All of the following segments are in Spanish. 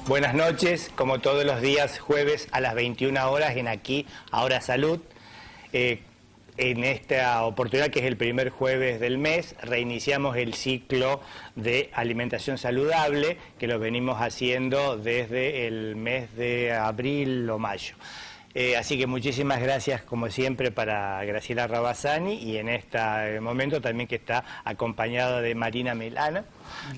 Buenas noches, como todos los días jueves a las 21 horas en Aquí, Ahora Salud. En esta oportunidad, que es el primer jueves del mes, reiniciamos el ciclo de alimentación saludable, que lo venimos haciendo desde el mes de abril o mayo. Así que muchísimas gracias, como siempre, para Graciela Rabasani, y en este momento también que está acompañada de Marina Milano,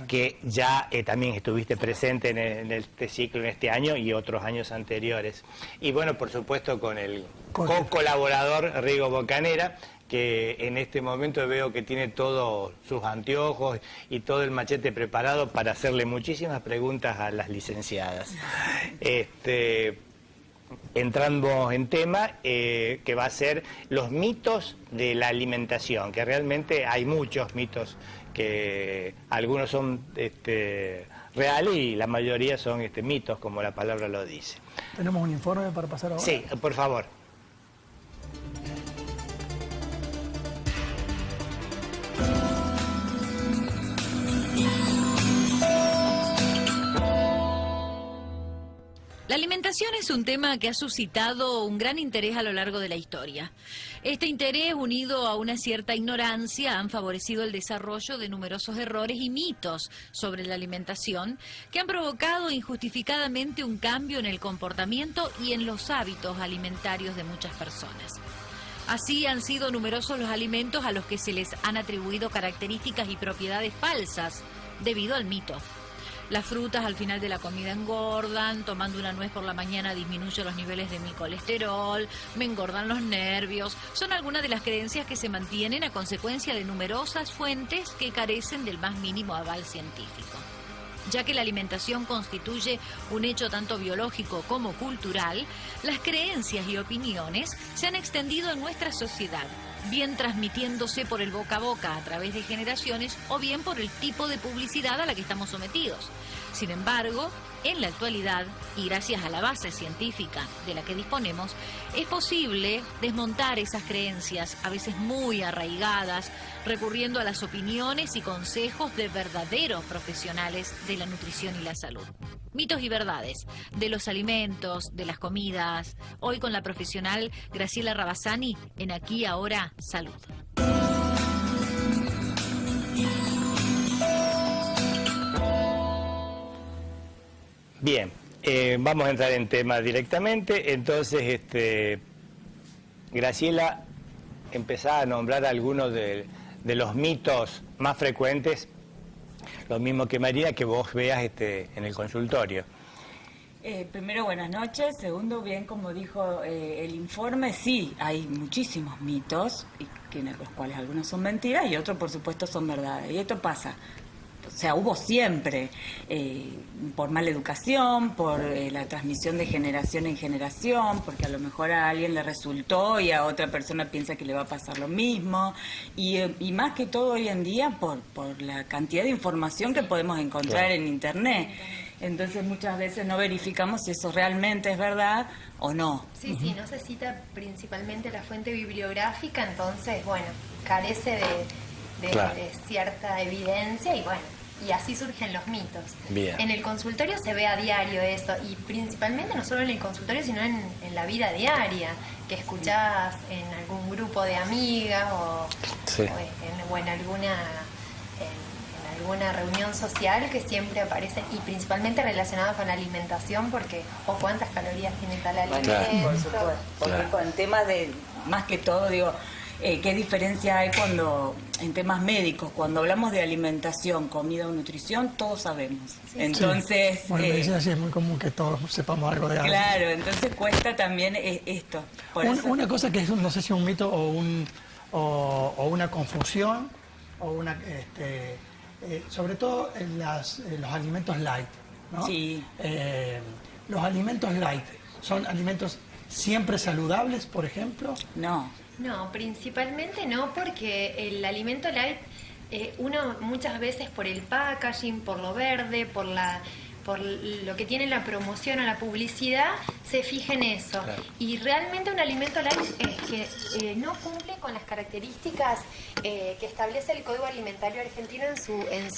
que ya también estuviste presente en este ciclo, en este año y otros años anteriores. Y bueno, por supuesto, con el co-colaborador Rigo Bocanera, que en este momento veo que tiene todos sus anteojos y todo el machete preparado para hacerle muchísimas preguntas a las licenciadas. Entrando en tema, que va a ser los mitos de la alimentación, que realmente hay muchos mitos, que algunos son reales y la mayoría son mitos, como la palabra lo dice. ¿Tenemos un informe para pasar ahora? Sí, por favor. La alimentación es un tema que ha suscitado un gran interés a lo largo de la historia. Este interés, unido a una cierta ignorancia, han favorecido el desarrollo de numerosos errores y mitos sobre la alimentación que han provocado injustificadamente un cambio en el comportamiento y en los hábitos alimentarios de muchas personas. Así han sido numerosos los alimentos a los que se les han atribuido características y propiedades falsas debido al mito. Las frutas al final de la comida engordan, tomando una nuez por la mañana disminuye los niveles de mi colesterol, me engordan los nervios. Son algunas de las creencias que se mantienen a consecuencia de numerosas fuentes que carecen del más mínimo aval científico. Ya que la alimentación constituye un hecho tanto biológico como cultural, las creencias y opiniones se han extendido en nuestra sociedad, bien transmitiéndose por el boca a boca a través de generaciones o bien por el tipo de publicidad a la que estamos sometidos. Sin embargo, en la actualidad, y gracias a la base científica de la que disponemos, es posible desmontar esas creencias, a veces muy arraigadas, recurriendo a las opiniones y consejos de verdaderos profesionales de la nutrición y la salud. Mitos y verdades de los alimentos, de las comidas. Hoy con la profesional Graciela Rabasani en Aquí Ahora Salud. Bien, vamos a entrar en tema directamente. Entonces, Graciela, empezá a nombrar algunos de los mitos más frecuentes, lo mismo que María, que vos veas en el consultorio. Primero, buenas noches. Segundo, bien, como dijo el informe, sí, hay muchísimos mitos, los cuales algunos son mentiras y otros, por supuesto, son verdades. Y esto pasa. O sea, hubo siempre, por mala educación, por la transmisión de generación en generación, porque a lo mejor a alguien le resultó y a otra persona piensa que le va a pasar lo mismo, y más que todo hoy en día por la cantidad de información que podemos encontrar en Internet. Entonces muchas veces no verificamos si eso realmente es verdad o no. Sí, sí, no se cita principalmente la fuente bibliográfica, entonces, bueno, carece de cierta evidencia y bueno, y así surgen los mitos. Bien. En el consultorio se ve a diario eso, y principalmente no solo en el consultorio, sino en la vida diaria, que escuchás en algún grupo de amigas o en alguna reunión social que siempre aparecen, y principalmente relacionado con la alimentación, porque o cuántas calorías tiene tal alimento. Por supuesto, porque con temas de, más que todo, digo, ¿qué diferencia hay cuando, en temas médicos, cuando hablamos de alimentación, comida o nutrición, todos sabemos? Sí. Entonces... Sí. Bueno, en medicina sí es muy común que todos sepamos algo de algo. Claro, entonces cuesta también esto. Una cosa que es, no sé si un mito o una confusión, o una... sobre todo en los alimentos light, ¿no? Sí. Los alimentos light, ¿son alimentos siempre saludables, por ejemplo? No. No, principalmente no, porque el alimento light, uno muchas veces por el packaging, por lo verde, por por lo que tiene la promoción o la publicidad, se fije en eso. Claro. Y realmente un alimento light es que no cumple con las características que establece el Código Alimentario Argentino en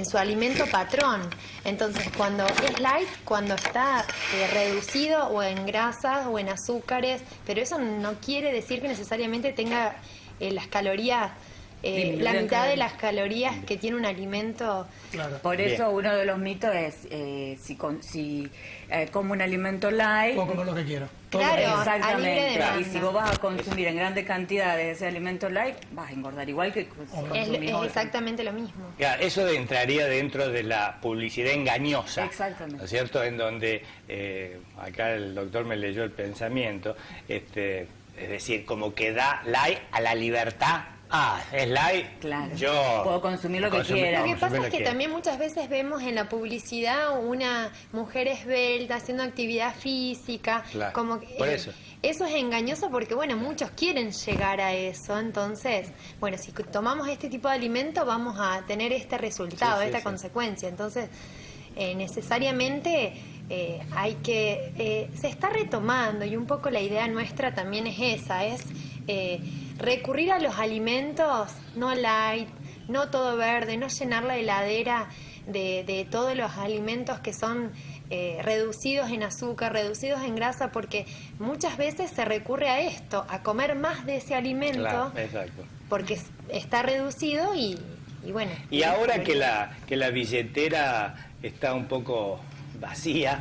su alimento patrón. Entonces, cuando es light, cuando está reducido o en grasas o en azúcares, pero eso no quiere decir que necesariamente tenga las calorías, la mitad de las calorías que tiene un alimento. Claro. Por eso uno de los mitos es si como un alimento light. Puedo comer lo que quiero. Claro, a libre Exactamente. demanda. Y si vos vas a consumir en grandes cantidades ese alimento light, vas a engordar igual que si consumís Es otro. exactamente lo mismo. Claro, eso entraría dentro de la publicidad engañosa. Exactamente. ¿No es cierto? En donde, acá el doctor me leyó el pensamiento, es decir, como que da like a la libertad. Ah, es like, Claro. yo puedo consumir lo que quiera. Lo que pasa consumir es que lo también muchas veces vemos en la publicidad una mujer esbelta haciendo actividad física, Claro, como que, por eso. eso es engañoso porque bueno, muchos quieren llegar a eso, entonces, bueno, si tomamos este tipo de alimento vamos a tener este resultado, Sí, sí, esta sí. consecuencia, entonces necesariamente se está retomando y un poco la idea nuestra también es esa, es recurrir a los alimentos no light, no todo verde, no llenar la heladera de todos los alimentos que son reducidos en azúcar, reducidos en grasa, porque muchas veces se recurre a esto, a comer más de ese alimento, Claro, exacto. porque está reducido y bueno. Y ahora que la billetera está un poco vacía,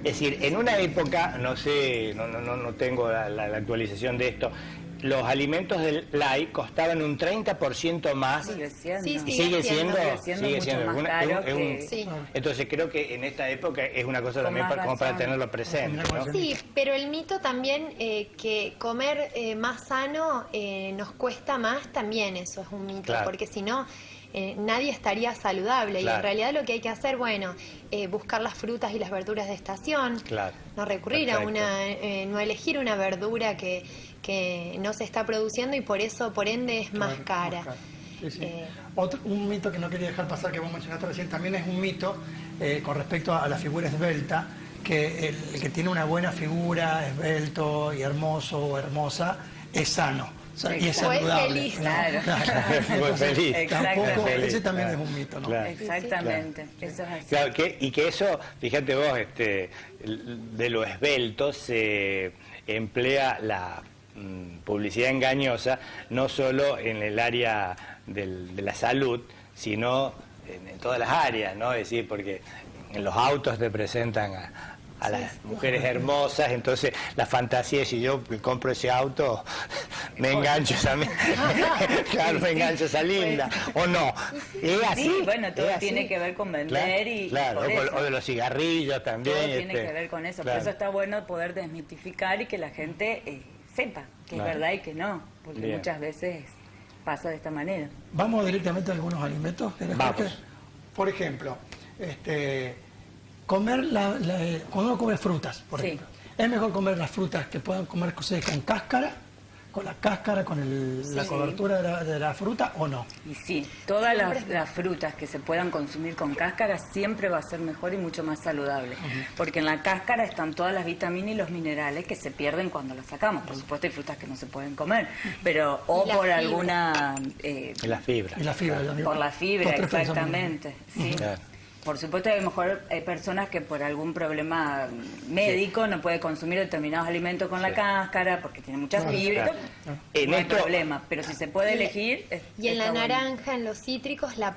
es decir, en una época, no sé, no tengo la actualización de esto, los alimentos del light costaban un 30% más. Sigue siendo. Sí, Y sigue siendo mucho más caro que... Sí. Entonces creo que en esta época es una cosa también más como para razón. tenerlo presente, ¿no? Sí, pero el mito también que comer más sano nos cuesta más, también eso es un mito, Claro. porque si no nadie estaría saludable y Claro. en realidad lo que hay que hacer, bueno, buscar las frutas y las verduras de estación, Claro. no recurrir Perfecto. no elegir una verdura que no se está produciendo y por ende es más cara. Sí, sí. Un mito que no quería dejar pasar, que vos mencionaste recién, también es un mito con respecto a la figura esbelta, que el que tiene una buena figura, esbelto y hermoso o hermosa, es sano. O sea, y es O es saludable. feliz. ¿no? Claro. Fue feliz. Exacto. Tampoco, Feliz, ese también claro. es un mito, ¿no? Claro. Exactamente. Eso es así. Claro, y que eso, fíjate vos, de lo esbelto se emplea la publicidad engañosa no solo en el área de la salud, sino en todas las áreas, ¿no? Es decir, porque en los autos te presentan a las mujeres hermosas, entonces la fantasía es si yo compro ese auto, me engancho esa claro, me engancho esa linda, o no. Es así. Sí, bueno, todo es así. tiene que ver con vender Claro, y claro, por eso. o de los cigarrillos también. Todo tiene que ver con eso. claro. Por eso está bueno poder desmitificar y que la gente sepa que Claro. es verdad y que no, porque Bien. muchas veces pasa de esta manera. Vamos directamente a algunos alimentos. ¿Querés, Vamos. Jorge? Por ejemplo, cuando uno come frutas, por Sí. ejemplo, es mejor comer las frutas que puedan comer ustedes con cáscara, con la cáscara, con la Sí. cobertura de la fruta, o no. Y sí, todas las frutas que se puedan consumir con cáscara siempre va a ser mejor y mucho más saludable. Porque en la cáscara están todas las vitaminas y los minerales que se pierden cuando las sacamos. Por supuesto hay frutas que no se pueden comer, pero o Y la por fibra. alguna... Y la fibra. Y la fibra. por la fibra, Los tres pensamos. exactamente. Sí. Claro. Por supuesto, a lo mejor hay personas que por algún problema médico no puede consumir determinados alimentos con la cáscara porque tiene mucha fibra. Claro. No En hay esto- problema, pero si se puede elegir... Y en la está bueno. naranja, en los cítricos, la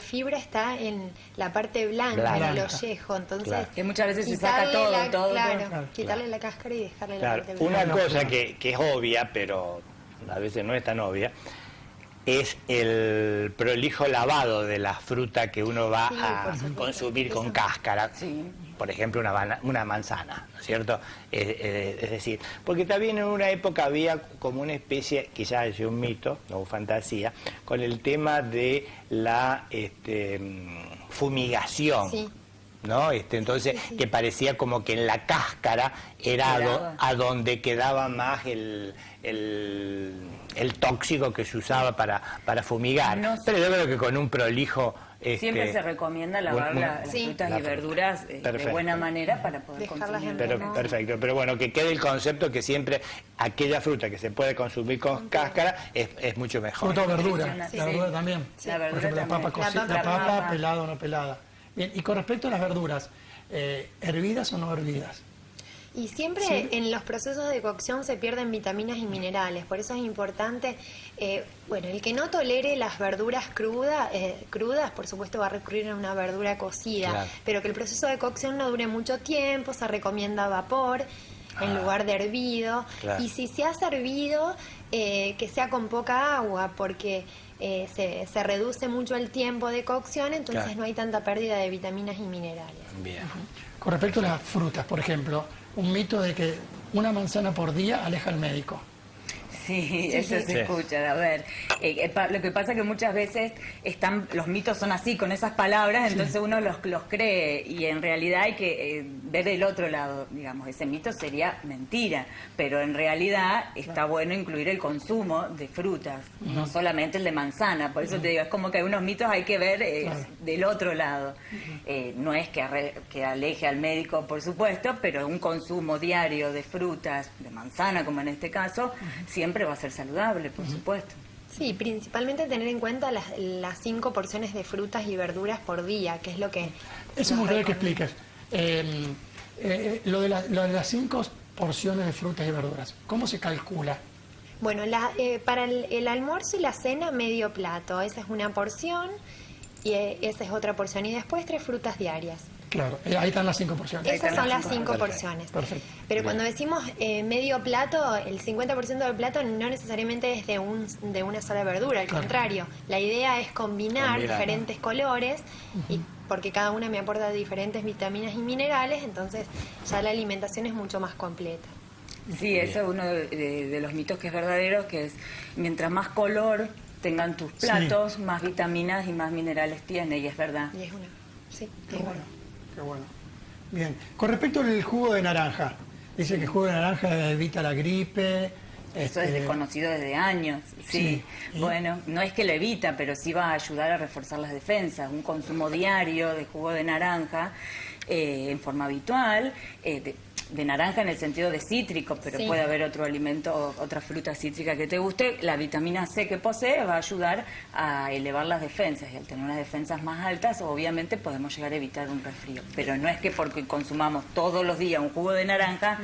fibra está en la parte blanca, en el Blanca. ollejo. Entonces, Claro. Que muchas veces se quitarle saca todo, la- todo. Claro, quitarle la cáscara y dejarle Claro, la parte una blanca. cosa que es obvia, pero a veces no es tan obvia, es el prolijo lavado de la fruta que uno va Sí, a por supuesto. consumir con Eso. cáscara. Sí. Por ejemplo, una manzana, ¿no es cierto? Es decir, porque también en una época había como una especie, quizás es un mito, no fantasía, con el tema de la fumigación. Sí. ¿No? Entonces, Sí, sí. que parecía como que en la cáscara era Quedaba. a donde quedaba más el tóxico que se usaba para fumigar. No sé. Pero yo creo que con un prolijo Siempre se recomienda lavar las Sí. frutas La y fruta. verduras de Perfecto. buena manera para poder Dejarlas consumir. en Pero, No. perfecto, pero bueno, que quede el concepto que siempre aquella fruta que se puede consumir con cáscara es mucho mejor. Fruta o verdura, Sí. la verdura también. La verdura Por ejemplo, la también. papa, La papa pelada o no pelada. Bien, y con respecto a las verduras, ¿hervidas o no hervidas? Y siempre Sí. en los procesos de cocción se pierden vitaminas y minerales, por eso es importante, bueno, el que no tolere las verduras crudas, por supuesto va a recurrir a una verdura cocida, Claro. pero que el proceso de cocción no dure mucho tiempo, se recomienda vapor en lugar de hervido, Claro. y si se hace hervido, que sea con poca agua, porque se reduce mucho el tiempo de cocción, entonces Claro. no hay tanta pérdida de vitaminas y minerales. Bien. Con respecto a las frutas, por ejemplo, un mito de que una manzana por día aleja al médico. Sí, eso se Sí. escucha. A ver, lo que pasa es que muchas veces los mitos son así, con esas palabras, entonces uno los cree y en realidad hay que ver el otro lado, digamos, ese mito sería mentira, pero en realidad está bueno incluir el consumo de frutas, no solamente el de manzana, por eso te digo, es como que hay unos mitos hay que ver del otro lado. No es que aleje al médico, por supuesto, pero un consumo diario de frutas, de manzana como en este caso, siempre va a ser saludable, por supuesto. Sí, principalmente tener en cuenta las 5 porciones de frutas y verduras por día, que es lo que... Eso me gustaría que expliques. Lo de las 5 porciones de frutas y verduras, ¿cómo se calcula? Bueno, para el almuerzo y la cena, medio plato. Esa es una porción y esa es otra porción. Y después 3 frutas diarias. Claro, ahí están las 5 porciones. Esas son las 5 Perfecto. porciones. Perfecto. Pero cuando decimos medio plato, el 50% del plato no necesariamente es de una sola verdura, al Claro. contrario. La idea es combinar diferentes colores, y porque cada una me aporta diferentes vitaminas y minerales, entonces ya la alimentación es mucho más completa. Sí, eso es uno de los mitos que es verdadero, que es mientras más color tengan tus platos, más vitaminas y más minerales tiene, y es verdad. Y es una... Sí, Qué es bueno, verdad. qué bueno. Bien, con respecto al jugo de naranja, dice que el jugo de naranja evita la gripe. Eso es desconocido desde años, sí. Sí. Bueno, no es que lo evita, pero sí va a ayudar a reforzar las defensas. Un consumo diario de jugo de naranja en forma habitual, de naranja en el sentido de cítrico, pero Sí. puede haber otro alimento, otra fruta cítrica que te guste. La vitamina C que posee va a ayudar a elevar las defensas, y al tener unas defensas más altas, obviamente podemos llegar a evitar un resfrío. Pero no es que porque consumamos todos los días un jugo de naranja,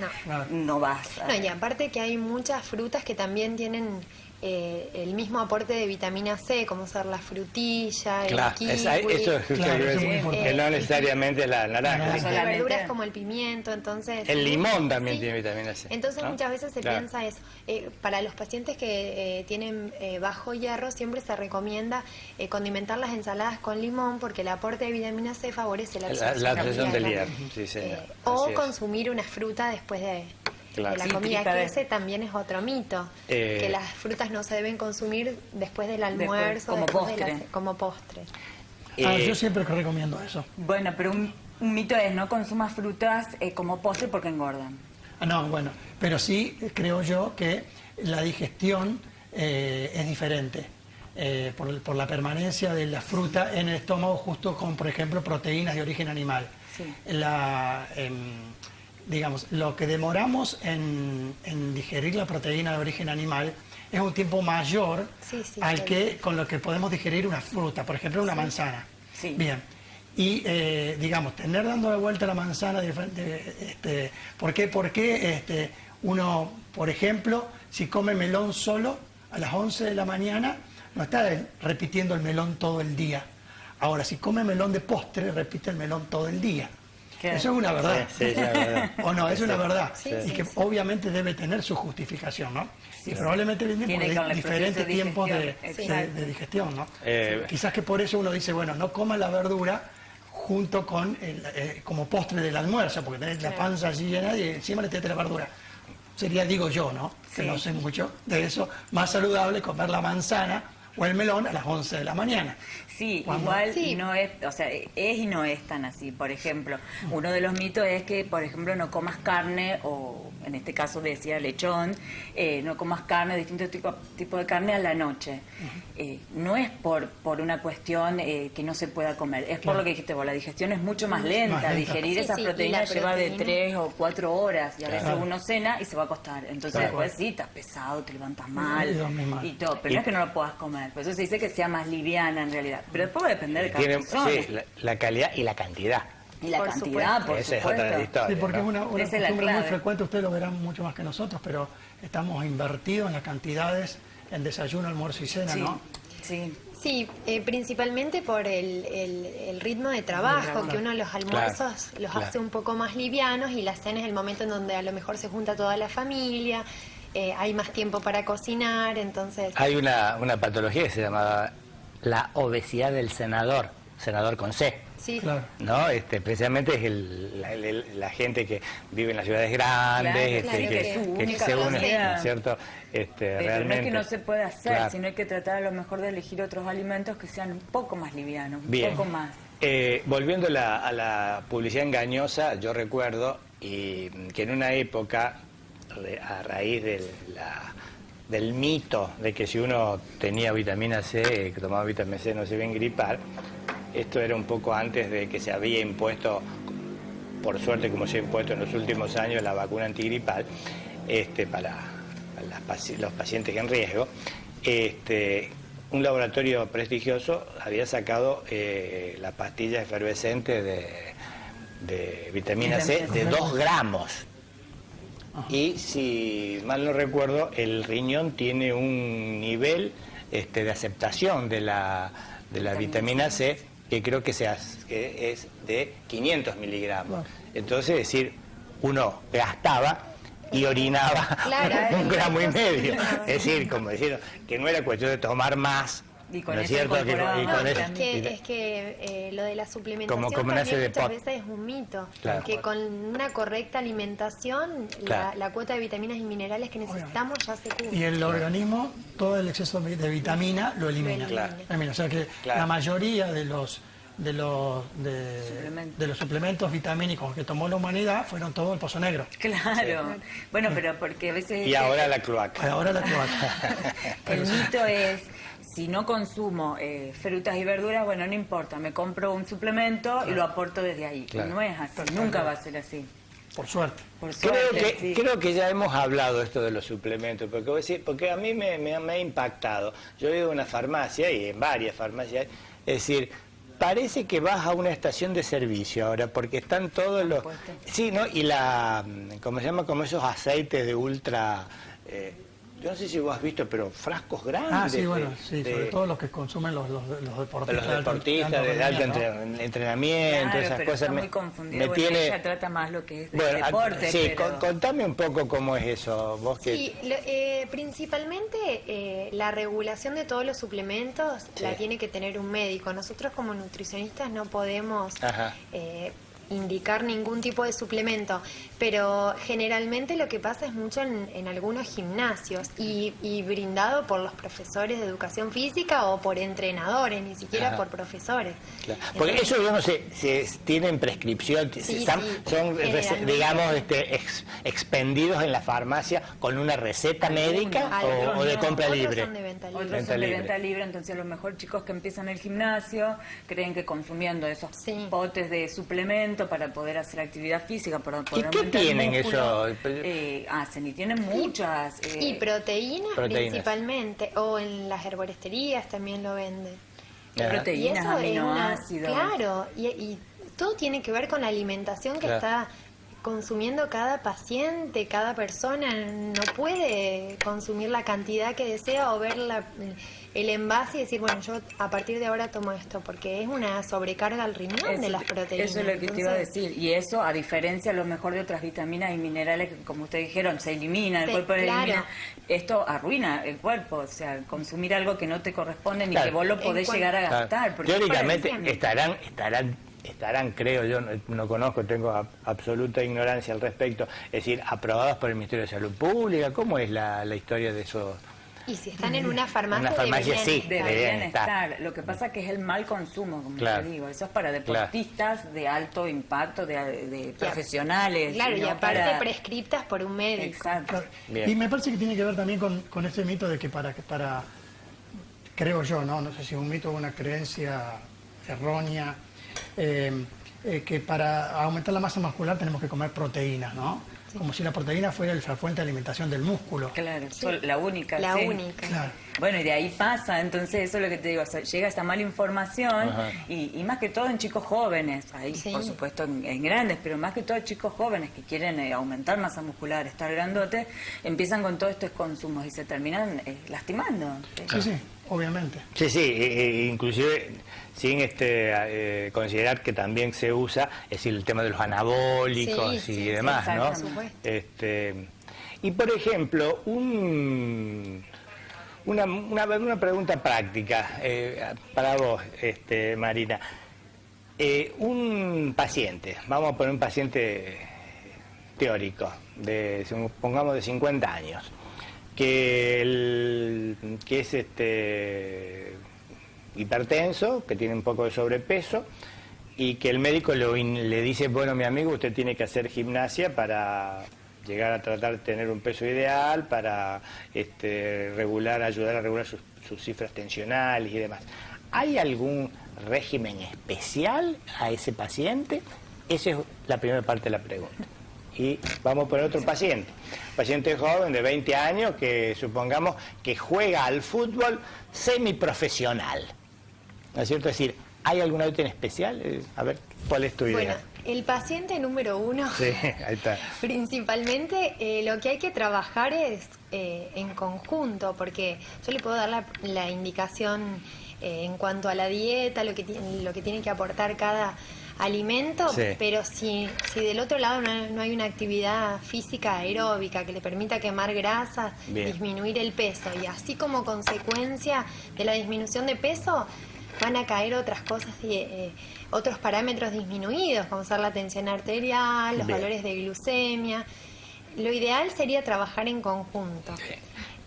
no vas a... No, y aparte que hay muchas frutas que también tienen el mismo aporte de vitamina C, como ser la frutilla, Claro, el kiwi, eso es justo Claro, lo que eso es muy decía, importante. que no necesariamente la naranja. No, de solamente- verduras como el pimiento, entonces... El limón también Sí. tiene vitamina C. Entonces ¿no? muchas veces se Claro. piensa eso. Para los pacientes que tienen bajo hierro siempre se recomienda condimentar las ensaladas con limón porque el aporte de vitamina C favorece la absorción, La absorción del hierro. hierro, sí, señor. O Así es. consumir una fruta después de Claro. la Cítrica comida, que de- ese también es otro mito, que las frutas no se deben consumir después del almuerzo, como después de postre. como postre. Yo siempre recomiendo eso. Bueno, pero un mito es no consumas frutas como postre porque engordan. No, bueno, pero sí creo yo que la digestión es diferente por la permanencia de la fruta en el estómago, justo con, por ejemplo, proteínas de origen animal. Sí. Digamos, lo que demoramos en digerir la proteína de origen animal es un tiempo mayor Sí, sí, al claro. que con lo que podemos digerir una fruta, por ejemplo, una manzana. Sí. Bien. Y, digamos, tener dando la vuelta a la manzana, ¿por qué? Porque uno, por ejemplo, si come melón solo a las 11 de la mañana, no está repitiendo el melón todo el día. Ahora, si come melón de postre, repite el melón todo el día. Claro. Eso es una verdad. Sí, es la verdad. ¿O no? Es una verdad. Sí, y sí, que sí. obviamente debe tener su justificación, ¿no? Y probablemente viene Tiene por con el diferentes proceso de tiempos digestión. de digestión, ¿no? Eh, Quizás que por eso uno dice, bueno, no coma la verdura junto con como postre del almuerzo, porque tenés la panza allí llena y encima le tenés la verdura. Sería, digo yo, ¿no? Que Sí. no sé mucho de eso, más saludable comer la manzana o el melón a las 11 de la mañana. Sí, Cuando- igual Sí. no es, o sea, es y no es tan así. Por ejemplo, uno de los mitos es que, por ejemplo, no comas carne, o en este caso decía lechón, no comas carne, distintos tipos de carne a la noche. No es por una cuestión que no se pueda comer, es por Claro. lo que dijiste vos, la digestión es mucho más lenta. Más lenta. Digerir Sí, esas sí, y proteínas la lleva de proteína. 3 o 4 horas, y a veces Claro. uno cena y se va a acostar. Entonces Tal cual. después sí, estás pesado, te levantas mal Y dormís mal. y todo, pero no es que no lo puedas comer. Por eso se dice que sea más liviana en realidad. Pero después va a depender de cada Tiene, persona. sí, la calidad y la cantidad. Y la Por cantidad, por Esa es supuesto. otra historia. Sí, porque ¿no? es una Esa es la costumbre muy clave. frecuente, ustedes lo verán mucho más que nosotros, pero estamos invertidos en las cantidades en desayuno, almuerzo y cena, Sí, ¿no? sí. Sí, principalmente por el ritmo de trabajo, que uno los almuerzos los claro. hace un poco más livianos y la cena es el momento en donde a lo mejor se junta toda la familia, hay más tiempo para cocinar, entonces... Hay una patología que se llama la obesidad del senador con C. Sí, Claro. ¿No? Precisamente es la gente que vive en las ciudades grandes, Claro, claro, que es su única se une, comida. ¿no es cierto? Pero Realmente. no es que no se pueda hacer, Claro. sino hay que tratar a lo mejor de elegir otros alimentos que sean un poco más livianos, un Bien. poco más. Volviendo a la publicidad engañosa, yo recuerdo que en una época, a raíz del mito de que si uno tenía vitamina C, que tomaba vitamina C no se iba a engripar, esto era un poco antes de que se había impuesto, por suerte como se ha impuesto en los últimos años, la vacuna antigripal para los pacientes en riesgo. Un laboratorio prestigioso había sacado la pastilla efervescente de vitamina C de 2 gramos. Y si mal no recuerdo, el riñón tiene un nivel de aceptación de la vitamina C que creo que es de 500 miligramos. Entonces, es decir, uno gastaba y orinaba Claro, 1,5 gramos. claro. Es decir, como decir, que no era cuestión de tomar más, Y con ¿no es eso cierto? incorporaba Y más con eso- también. Es que lo de la suplementación Como nace también de muchas pot. veces es un mito, Claro. que con una correcta alimentación Claro. la cuota de vitaminas y minerales que necesitamos ya se cubre. Y el organismo, todo el exceso de vitamina lo elimina. Claro. Elimina. O sea que Claro. la mayoría de los suplementos vitamínicos que tomó la humanidad fueron todos el pozo negro. Claro. Bueno, pero porque a veces... Y ahora la cloaca. Ahora la cloaca. El mito es, si no consumo frutas y verduras, bueno, no importa, me compro un suplemento y lo aporto desde ahí. Claro. No es así, nunca va a ser así. Por suerte. Por Creo suerte, que, sí. creo que ya hemos hablado esto de los suplementos, porque, porque a mí me ha impactado. Yo he ido a una farmacia y en varias farmacias, es decir, parece que vas a una estación de servicio ahora, porque están todos los... puestos. Sí, ¿no? Y ¿cómo se llama? Como esos aceites de ultra... yo no sé si vos has visto, pero frascos grandes. Ah, sí, bueno, de- sobre todo los que consumen los deportistas. los deportistas de alto entrenamiento, Claro, esas pero cosas está muy confundido. me Bueno, tiene... ella trata más lo que es de Bueno, deporte, sí, pero... contame un poco cómo es eso, vos que... Sí, principalmente la regulación de todos los suplementos la tiene que tener un médico. Nosotros como nutricionistas no podemos Ajá. indicar ningún tipo de suplemento, pero generalmente lo que pasa es mucho en algunos gimnasios y brindado por los profesores de educación física o por entrenadores, ni siquiera Ajá. por profesores. Claro. Porque Entonces, eso yo no sé, si tienen prescripción, Sí, si sí, son generalmente digamos, sí. expendidos en la farmacia con una receta médica Algunos o de no, compra otros libre. son de venta libre. Otros Venta son de libre. venta libre, entonces a lo mejor chicos que empiezan el gimnasio creen que consumiendo esos Sí. potes de suplemento para poder hacer actividad física, para poder ¿Y qué aumentar el tienen músculo, eso? hacen y tienen muchas. Y proteínas, Proteínas. principalmente, o en las herbolesterías también lo venden. Ajá. proteínas, Y eso es aminoácidos. claro, y todo tiene que ver con la alimentación que Claro. está consumiendo cada paciente, cada persona. No puede consumir la cantidad que desea o ver el envase y decir, bueno, yo a partir de ahora tomo esto, porque es una sobrecarga al riñón de las proteínas. Eso es lo que te iba a Entonces, decir. Y eso, a diferencia a lo mejor de otras vitaminas y minerales que, como ustedes dijeron, se elimina, el Sí, cuerpo claro. elimina. Esto arruina el cuerpo. O sea, consumir algo que no te corresponde ni Claro. que vos lo podés En llegar a Claro. gastar. porque es Teóricamente para siempre. estarán, creo yo, no conozco, tengo absoluta ignorancia al respecto, es decir, aprobados por el Ministerio de Salud Pública. ¿Cómo es la historia de esos Y si están en una farmacia, sí, deberían estar. Lo que pasa es que es el mal consumo, como te digo. Eso es para deportistas de alto impacto, de profesionales. Claro, y aparte prescriptas por un médico. Exacto. Y me parece que tiene que ver también con este mito de que para creo yo, no sé si es un mito o una creencia errónea, que para aumentar la masa muscular tenemos que comer proteínas, ¿no? Sí. Como si la proteína fuera la fuente de alimentación del músculo. Claro, sí. La única. La única. Claro. Bueno, y de ahí pasa, entonces eso es lo que te digo, o sea, llega esta mala información y más que todo en chicos jóvenes, ahí por supuesto en grandes, pero más que todo chicos jóvenes que quieren aumentar masa muscular, estar grandote, empiezan con todos estos consumos y se terminan lastimando. Sí, obviamente. Sí, inclusive sin considerar que también se usa, es decir, el tema de los anabólicos y demás, ¿no? Y por ejemplo, una pregunta práctica para vos, Marina. Un paciente, vamos a poner un paciente teórico, pongamos de 50 años, que es hipertenso, que tiene un poco de sobrepeso y que el médico le dice, bueno, mi amigo, usted tiene que hacer gimnasia para llegar a tratar de tener un peso ideal, para ayudar a regular sus cifras tensionales y demás. ¿Hay algún régimen especial a ese paciente? Esa es la primera parte de la pregunta. Y vamos por otro paciente. Paciente joven de 20 años que supongamos que juega al fútbol semiprofesional. ¿No es cierto? Es decir, ¿hay alguna dieta en especial? A ver, ¿cuál es tu idea? Bueno, el paciente número uno, sí, ahí está. Principalmente lo que hay que trabajar es en conjunto, porque yo le puedo dar la indicación en cuanto a la dieta, lo que tiene que aportar cada alimento, pero si del otro lado no hay una actividad física aeróbica que le permita quemar grasas, disminuir el peso, y así como consecuencia de la disminución de peso van a caer otras cosas, otros parámetros disminuidos, como ser la tensión arterial, los valores de glucemia. Lo ideal sería trabajar en conjunto.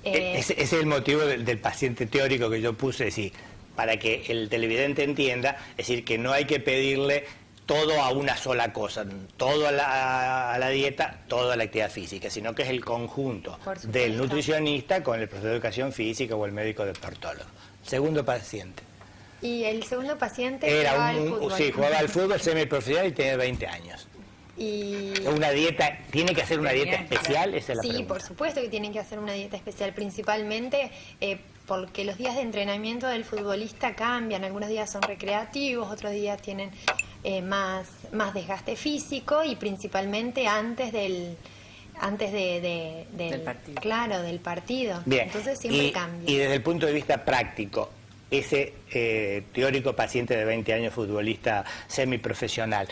Ese es el motivo del paciente teórico que yo puse, es decir, para que el televidente entienda, es decir, que no hay que pedirle todo a una sola cosa, todo a la dieta, todo a la actividad física, sino que es el conjunto del nutricionista con el profesor de educación física o el médico deportólogo. Segundo paciente. Y el segundo paciente jugaba al fútbol. Sí, jugaba al fútbol semiprofesional y tenía 20 años. Y una dieta, ¿tiene que hacer una dieta especial? Esa es la pregunta. Por supuesto que tienen que hacer una dieta especial, principalmente porque los días de entrenamiento del futbolista cambian. Algunos días son recreativos, otros días tienen más desgaste físico, y principalmente antes del partido. Claro, del partido. Bien. Entonces siempre cambia. Y desde el punto de vista práctico, ese teórico paciente de 20 años, futbolista semiprofesional,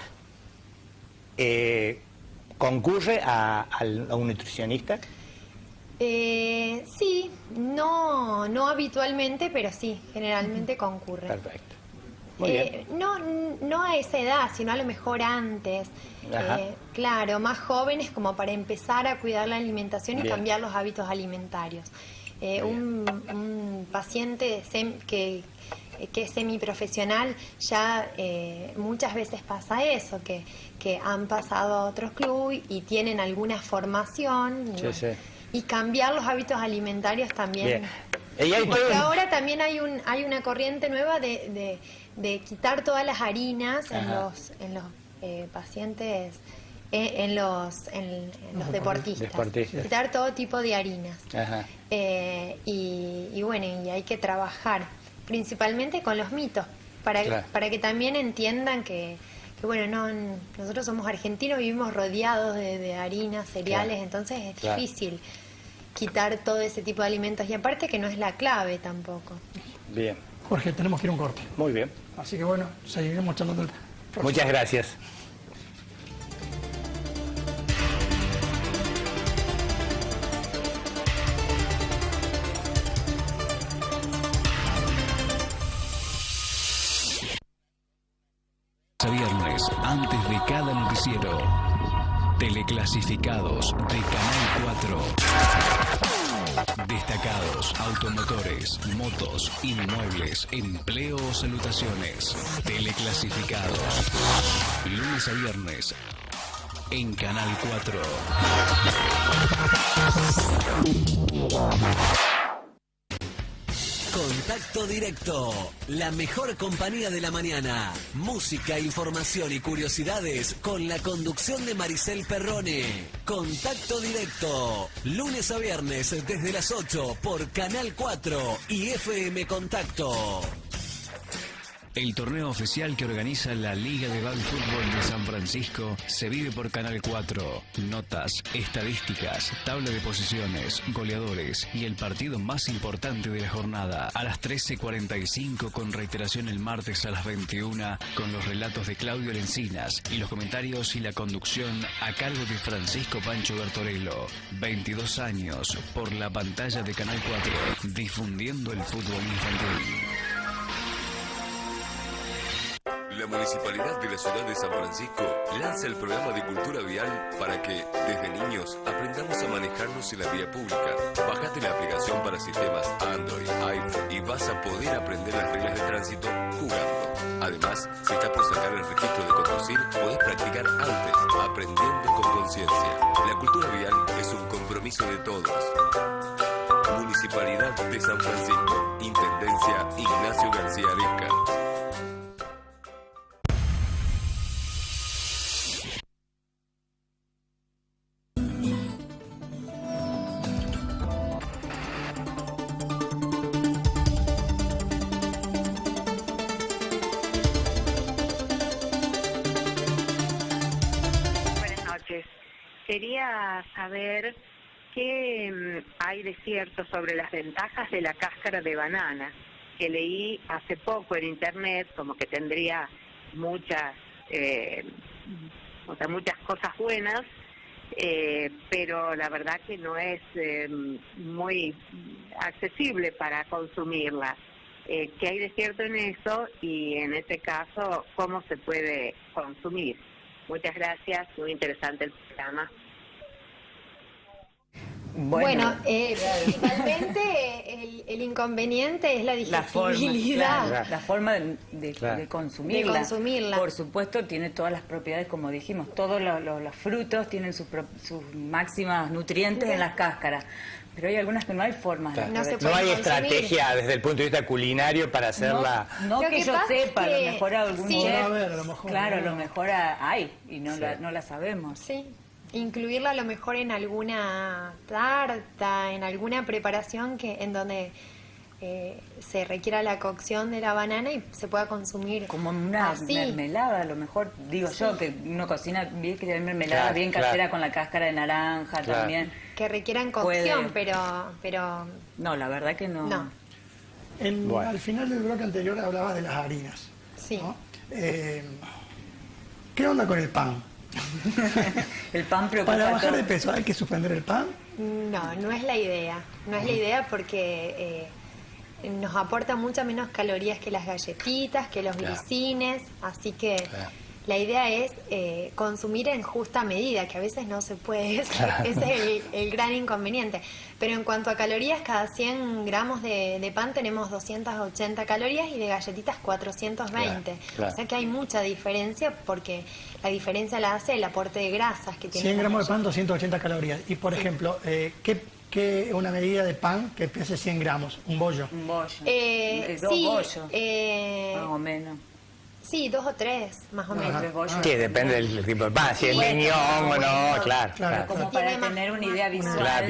¿concurre a un nutricionista? Sí, no habitualmente, pero sí, generalmente concurre. Perfecto. Muy bien. No a esa edad, sino a lo mejor antes. Claro, más jóvenes, como para empezar a cuidar la alimentación y cambiar los hábitos alimentarios. Un paciente que es semiprofesional, ya muchas veces pasa eso, que han pasado a otros clubes y tienen alguna formación, y cambiar los hábitos alimentarios también. Porque ahora también hay una corriente nueva de quitar todas las harinas en los pacientes, en los deportistas. Quitar todo tipo de harinas. Y bueno, y hay que trabajar principalmente con los mitos, para que también entiendan que bueno, nosotros somos argentinos, vivimos rodeados de harinas, cereales, entonces es difícil quitar todo ese tipo de alimentos, y aparte que no es la clave tampoco. Bien. Jorge, tenemos que ir a un corte. Muy bien. Así que bueno, seguiremos charlando el próximo. Muchas gracias. Viernes, antes de cada noticiero. Teleclasificados de Canal 4. Destacados, automotores, motos, inmuebles, empleo o salutaciones. Teleclasificados. Lunes a viernes en Canal 4. Contacto Directo, la mejor compañía de la mañana. Música, información y curiosidades con la conducción de Maricel Perrone. Contacto Directo, lunes a viernes desde las 8 por Canal 4 y FM Contacto. El torneo oficial que organiza la Liga de Baby Fútbol de San Francisco se vive por Canal 4. Notas, estadísticas, tabla de posiciones, goleadores y el partido más importante de la jornada. A las 13:45 con reiteración el martes a las 21 con los relatos de Claudio Lencinas y los comentarios y la conducción a cargo de Francisco Pancho Bertorello. 22 años por la pantalla de Canal 4, difundiendo el fútbol infantil. La Municipalidad de la Ciudad de San Francisco lanza el programa de cultura vial para que, desde niños, aprendamos a manejarnos en la vía pública. Bájate la aplicación para sistemas Android, iPhone y vas a poder aprender las reglas de tránsito jugando. Además, si estás por sacar el registro de conducir, podés practicar antes, aprendiendo con conciencia. La cultura vial es un compromiso de todos. Municipalidad de San Francisco, Intendencia Ignacio García Aresca. Quería saber qué hay de cierto sobre las ventajas de la cáscara de banana, que leí hace poco en internet, como que tendría muchas cosas buenas, pero la verdad que no es muy accesible para consumirla. ¿Qué hay de cierto en eso? Y en ese caso, ¿cómo se puede consumir? Muchas gracias, muy interesante el programa. Bueno, principalmente el inconveniente es la digestibilidad. La forma de consumirla. De consumirla. Por supuesto, tiene todas las propiedades, como dijimos, todos los frutos tienen sus máximas nutrientes en las cáscaras. Pero hay algunas que no hay formas de No hay estrategia desde el punto de vista culinario para hacerla. No que yo sepa, a lo mejor algún chef, claro, a lo mejor hay y no la sabemos. Sí. Incluirla a lo mejor en alguna tarta, en alguna preparación en donde se requiera la cocción de la banana y se pueda consumir como una mermelada, a lo mejor digo yo que uno cocina bien, que hay mermelada bien casera con la cáscara de naranja también que requieran cocción, pero no, la verdad que no. Al final del bloque anterior hablabas de las harinas, ¿no? ¿Qué onda con el pan? El pan preocupa. Para bajar de peso, ¿hay que suspender el pan? No es la idea. No es la idea porque nos aporta muchas menos calorías que las galletitas, que los glicines, así que la idea es consumir en justa medida, que a veces no se puede, ese es el gran inconveniente. Pero en cuanto a calorías, cada 100 gramos de pan tenemos 280 calorías y de galletitas 420. O sea que hay mucha diferencia porque la diferencia la hace el aporte de grasas que tiene. 100 gramos de pan, 280 calorías. Y por ejemplo, ¿qué una medida de pan que pese 100 gramos? ¿Un bollo? Un bollo. Dos bollos. Más o menos. Sí, 2 o 3, más o menos. Sí, depende del tipo de pan, si es miñón o no, claro. Como para tener una idea visual.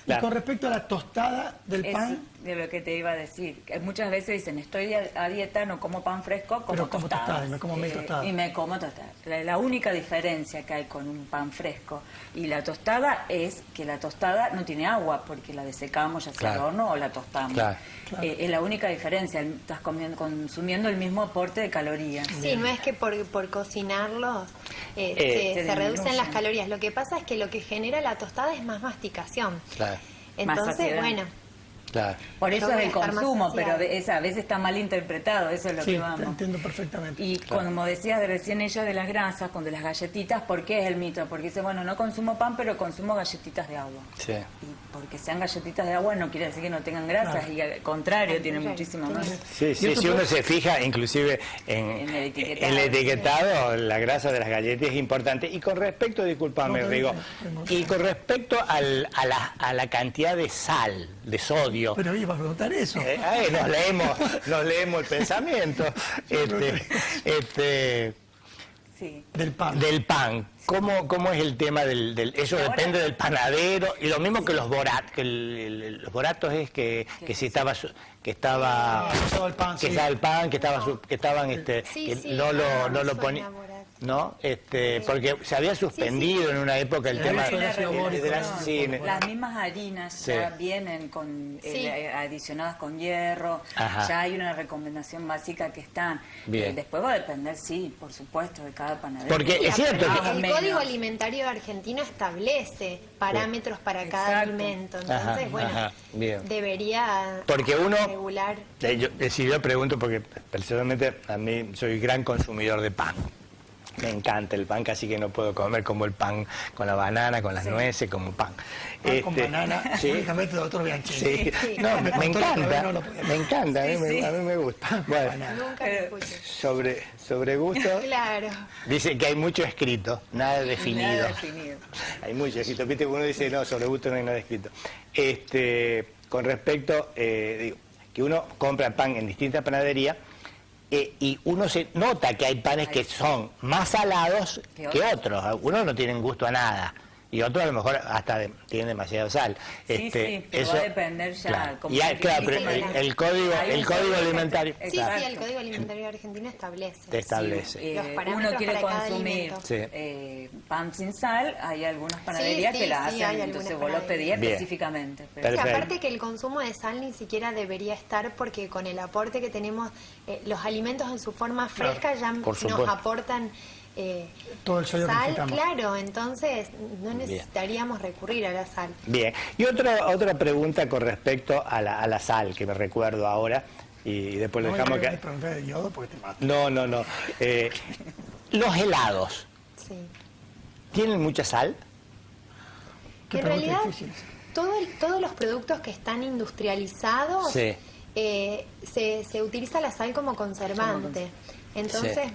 Y con respecto a la tostada del pan... De lo que te iba a decir. Muchas veces dicen, estoy a dieta, no como pan fresco, como tostada. Y me como medio tostada. Y me como tostada. La única diferencia que hay con un pan fresco y la tostada es que la tostada no tiene agua, porque la desecamos ya sea al horno o la tostamos. Es la única diferencia. Estás consumiendo el mismo aporte de calorías. Sí, no es que por cocinarlo se reducen las calorías. Lo que pasa es que lo que genera la tostada es más masticación. Entonces, bueno... Claro. Por eso Yo es voy a el estar más consumo, pero saciada. a veces está mal interpretado, eso es lo Sí, que te vamos. entiendo perfectamente. Y como decías de recién ella de las grasas, con de las galletitas, ¿por qué es el mito? Porque dice, bueno, no consumo pan, pero consumo galletitas de agua. Sí. Y porque sean galletitas de agua no quiere decir que no tengan grasas, y al contrario, tienen muchísimo más. Sí, sí, si uno se fija, inclusive en el etiquetado, la grasa de las galletas es importante. Y con respecto, discúlpame, Rigo, y con respecto a la cantidad de sal, de sodio. Pero iba a preguntar eso. Nos leemos el pensamiento. Sí. Del pan. Del pan. ¿Cómo es el tema eso Ahora, depende del panadero? Y lo mismo que los boratos, los boratos es que si estaba que estaba el pan, que sí. estaba el pan, que estaban Sí, que sí, no lo suena ponían, borato. ¿no? Porque se había suspendido en una época el tema ácido de las sí, Las mismas harinas Sí. ya vienen con Sí. adicionadas con hierro, Ajá. ya hay una recomendación básica que están. Bien. Después va a depender, sí, por supuesto, de cada panadero. Porque Y es cierto aparte, que el menos. Código Alimentario Argentino establece parámetros para cada Exacto. alimento. Entonces, Ajá, bueno, ajá, bien. debería Porque uno regular. yo pregunto porque personalmente a mí soy gran consumidor de pan. Me encanta el pan, casi que no puedo comer como el pan con la banana, con las nueces, como pan. Pan con banana, sí. únicamente doctor Bianchini. Sí. Sí. No, me encanta, No lo podía me encanta, a mí me gusta. Bueno, Nunca lo escuché. sobre gusto, Claro. dice que hay mucho escrito, nada definido. Nada definido. Hay mucho escrito, viste, uno dice, no, sobre gusto no hay nada escrito. Con respecto, digo, que uno compra pan en distintas panaderías, y uno se nota que hay panes que son más salados que otros. Algunos no tienen gusto a nada y otros a lo mejor hasta tienen demasiada sal. Sí, sí, pero va a depender ya, Claro, como y que claro, sí, pero sí, el código alimentario Sí, Exacto. sí, el Código Alimentario Argentino establece. te establece. Si Los parámetros uno quiere para cada consumir alimento. pan sin sal, hay algunas panaderías Sí, que la sí, hacen, hay entonces algunas vos lo pedís panaderías. Bien. específicamente. Sí, Perfecto. aparte que el consumo de sal ni siquiera debería estar porque con el aporte que tenemos, los alimentos en su forma fresca ya por nos supuesto. aportan Todo el sodio que sal, necesitamos. claro, entonces no necesitaríamos recurrir a la sal. Bien, y otra pregunta con respecto a la sal, que me recuerdo ahora, y después lo No dejamos me que... pregunté de yodo porque te mato. No. Los helados, Sí. ¿tienen mucha sal? Qué En pregunta realidad, difícil. todos los productos que están industrializados, Sí. se utiliza la sal como conservante. Entonces,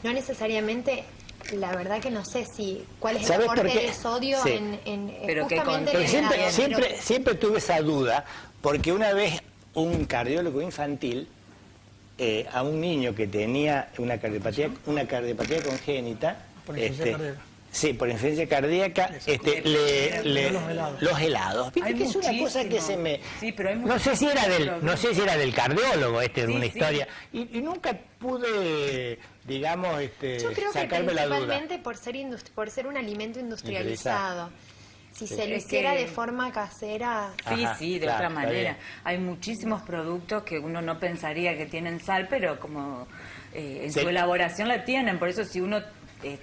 no necesariamente, la verdad que no sé cuál es el ¿Sabes por aporte qué? de sodio Sí. en Pero que justamente Pero en el helado, siempre tuve esa duda, porque una vez un cardiólogo infantil, a un niño que tenía una cardiopatía congénita, Por insuficiencia cardíaca. sí, por insuficiencia cardíaca, los helados. Viste Hay que es una cosa que muchísimo. se me... Sí, pero hay no sé si era del cardiólogo de Sí, una sí. historia, y nunca pude, digamos, Yo creo que sacarme la duda. principalmente por ser un alimento industrializado. Si Sí. se lo Es hiciera que- de forma casera, Sí, Ajá, sí, de claro, otra está manera. bien. Hay muchísimos productos que uno no pensaría que tienen sal, pero como en Sí. su elaboración la tienen. Por eso si uno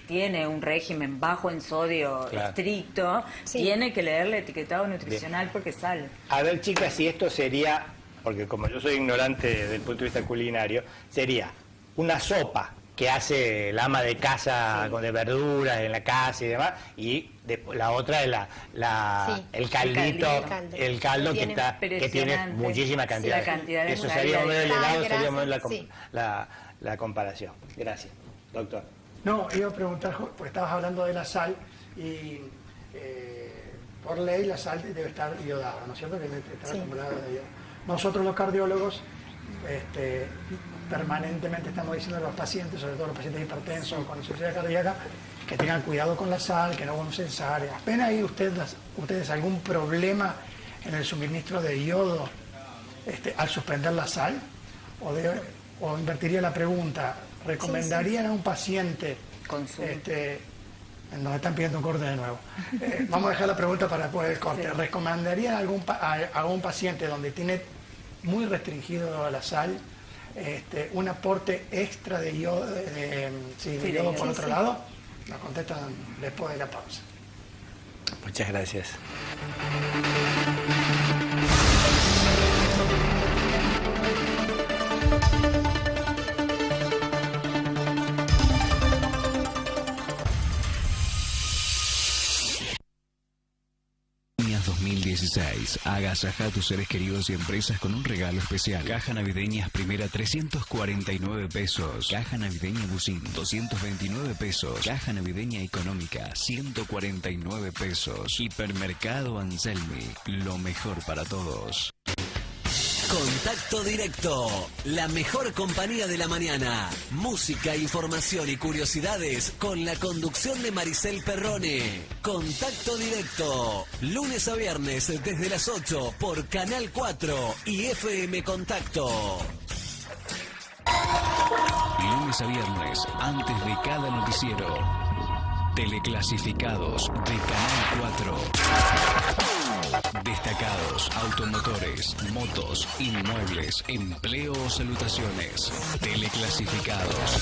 tiene un régimen bajo en sodio Claro. estricto, Sí. tiene que leer el etiquetado nutricional porque es sal. A ver, chicas, si esto sería, porque como yo soy ignorante desde el punto de vista culinario, sería una sopa que hace el ama de casa con de verduras en la casa y demás, y la otra es Sí. el caldito, el caldo que Tiene que tiene impresionante. muchísima cantidad. Sí, la cantidad de Eso sal, sería el sal, helado, sería grasas, sí. la comparación. Gracias, doctor. No, iba a preguntar, porque estabas hablando de la sal y por ley la sal debe estar iodada, ¿no es cierto? Que está Sí. acumulada de yodo. Nosotros los cardiólogos permanentemente estamos diciendo a los pacientes, sobre todo los pacientes hipertensos con insuficiencia cardíaca, que tengan cuidado con la sal, que no usen sal. ¿Ven ahí ustedes algún problema en el suministro de yodo al suspender la sal? ¿O invertiría la pregunta? ¿Recomendarían a un paciente? Consumo. Nos están pidiendo un corte de nuevo. Vamos a dejar la pregunta para después del corte. Sí. ¿Recomendarían a algún paciente donde tiene muy restringido la sal un aporte extra de yodo, de yodo por otro lado? Nos contestan después de la pausa. Muchas gracias. 2016. Agasaja a tus seres queridos y empresas con un regalo especial. Caja navideña primera 349 pesos. Caja navideña Busín 229 pesos. Caja navideña económica 149 pesos. Hipermercado Anselmi, lo mejor para todos. Contacto Directo, la mejor compañía de la mañana. Música, información y curiosidades con la conducción de Maricel Perrone. Contacto Directo, lunes a viernes desde las 8 por Canal 4 y FM Contacto. Lunes a viernes, antes de cada noticiero. Teleclasificados de Canal 4. Destacados, automotores, motos, inmuebles, empleo o salutaciones. Teleclasificados.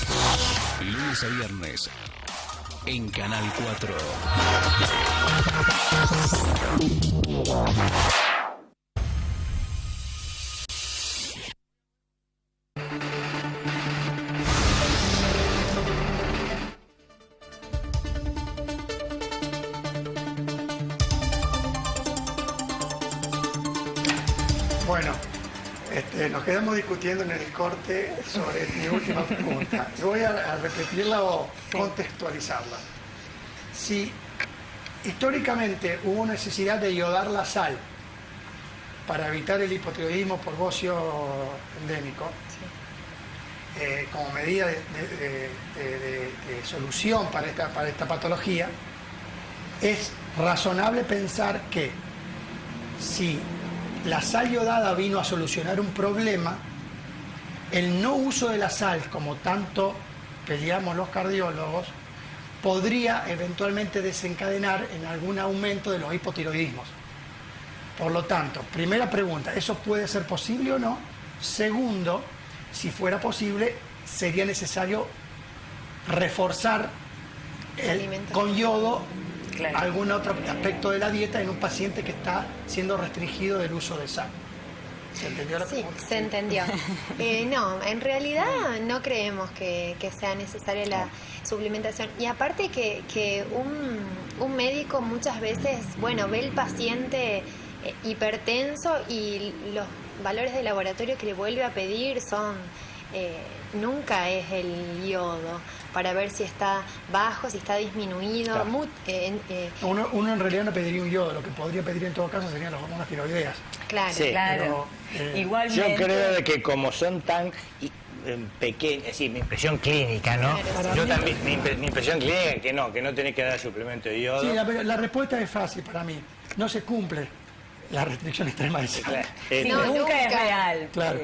Lunes a viernes en Canal 4. Bueno, nos quedamos discutiendo en el corte sobre mi última pregunta. Voy a repetirla o contextualizarla. Si históricamente hubo necesidad de iodar la sal para evitar el hipotiroidismo por bocio endémico, como medida de solución para esta patología, es razonable pensar que si la sal iodada vino a solucionar un problema, el no uso de la sal, como tanto peleamos los cardiólogos, podría eventualmente desencadenar en algún aumento de los hipotiroidismos. Por lo tanto, primera pregunta, ¿eso puede ser posible o no? Segundo, si fuera posible, sería necesario reforzar con yodo algún otro aspecto de la dieta en un paciente que está siendo restringido del uso de sal. ¿Se entendió la pregunta? Sí, se entendió. No, en realidad no creemos que sea necesaria la suplementación. Y aparte que un médico muchas veces, bueno, ve el paciente hipertenso y los valores de laboratorio que le vuelve a pedir son... nunca es el yodo para ver si está bajo, si está disminuido. Claro. Uno en realidad no pediría un yodo, lo que podría pedir en todo caso serían las hormonas tiroideas. Claro, sí, claro. Pero, Igualmente. Yo creo de que como son tan pequeñas, sí, mi impresión clínica, ¿no? Claro, Yo también, mi impresión clínica es que no tenés que dar suplemento de yodo. sí, la respuesta es fácil para mí. No se cumple la restricción extrema de sal. Claro. Sí, No, nunca es nunca. real. Claro.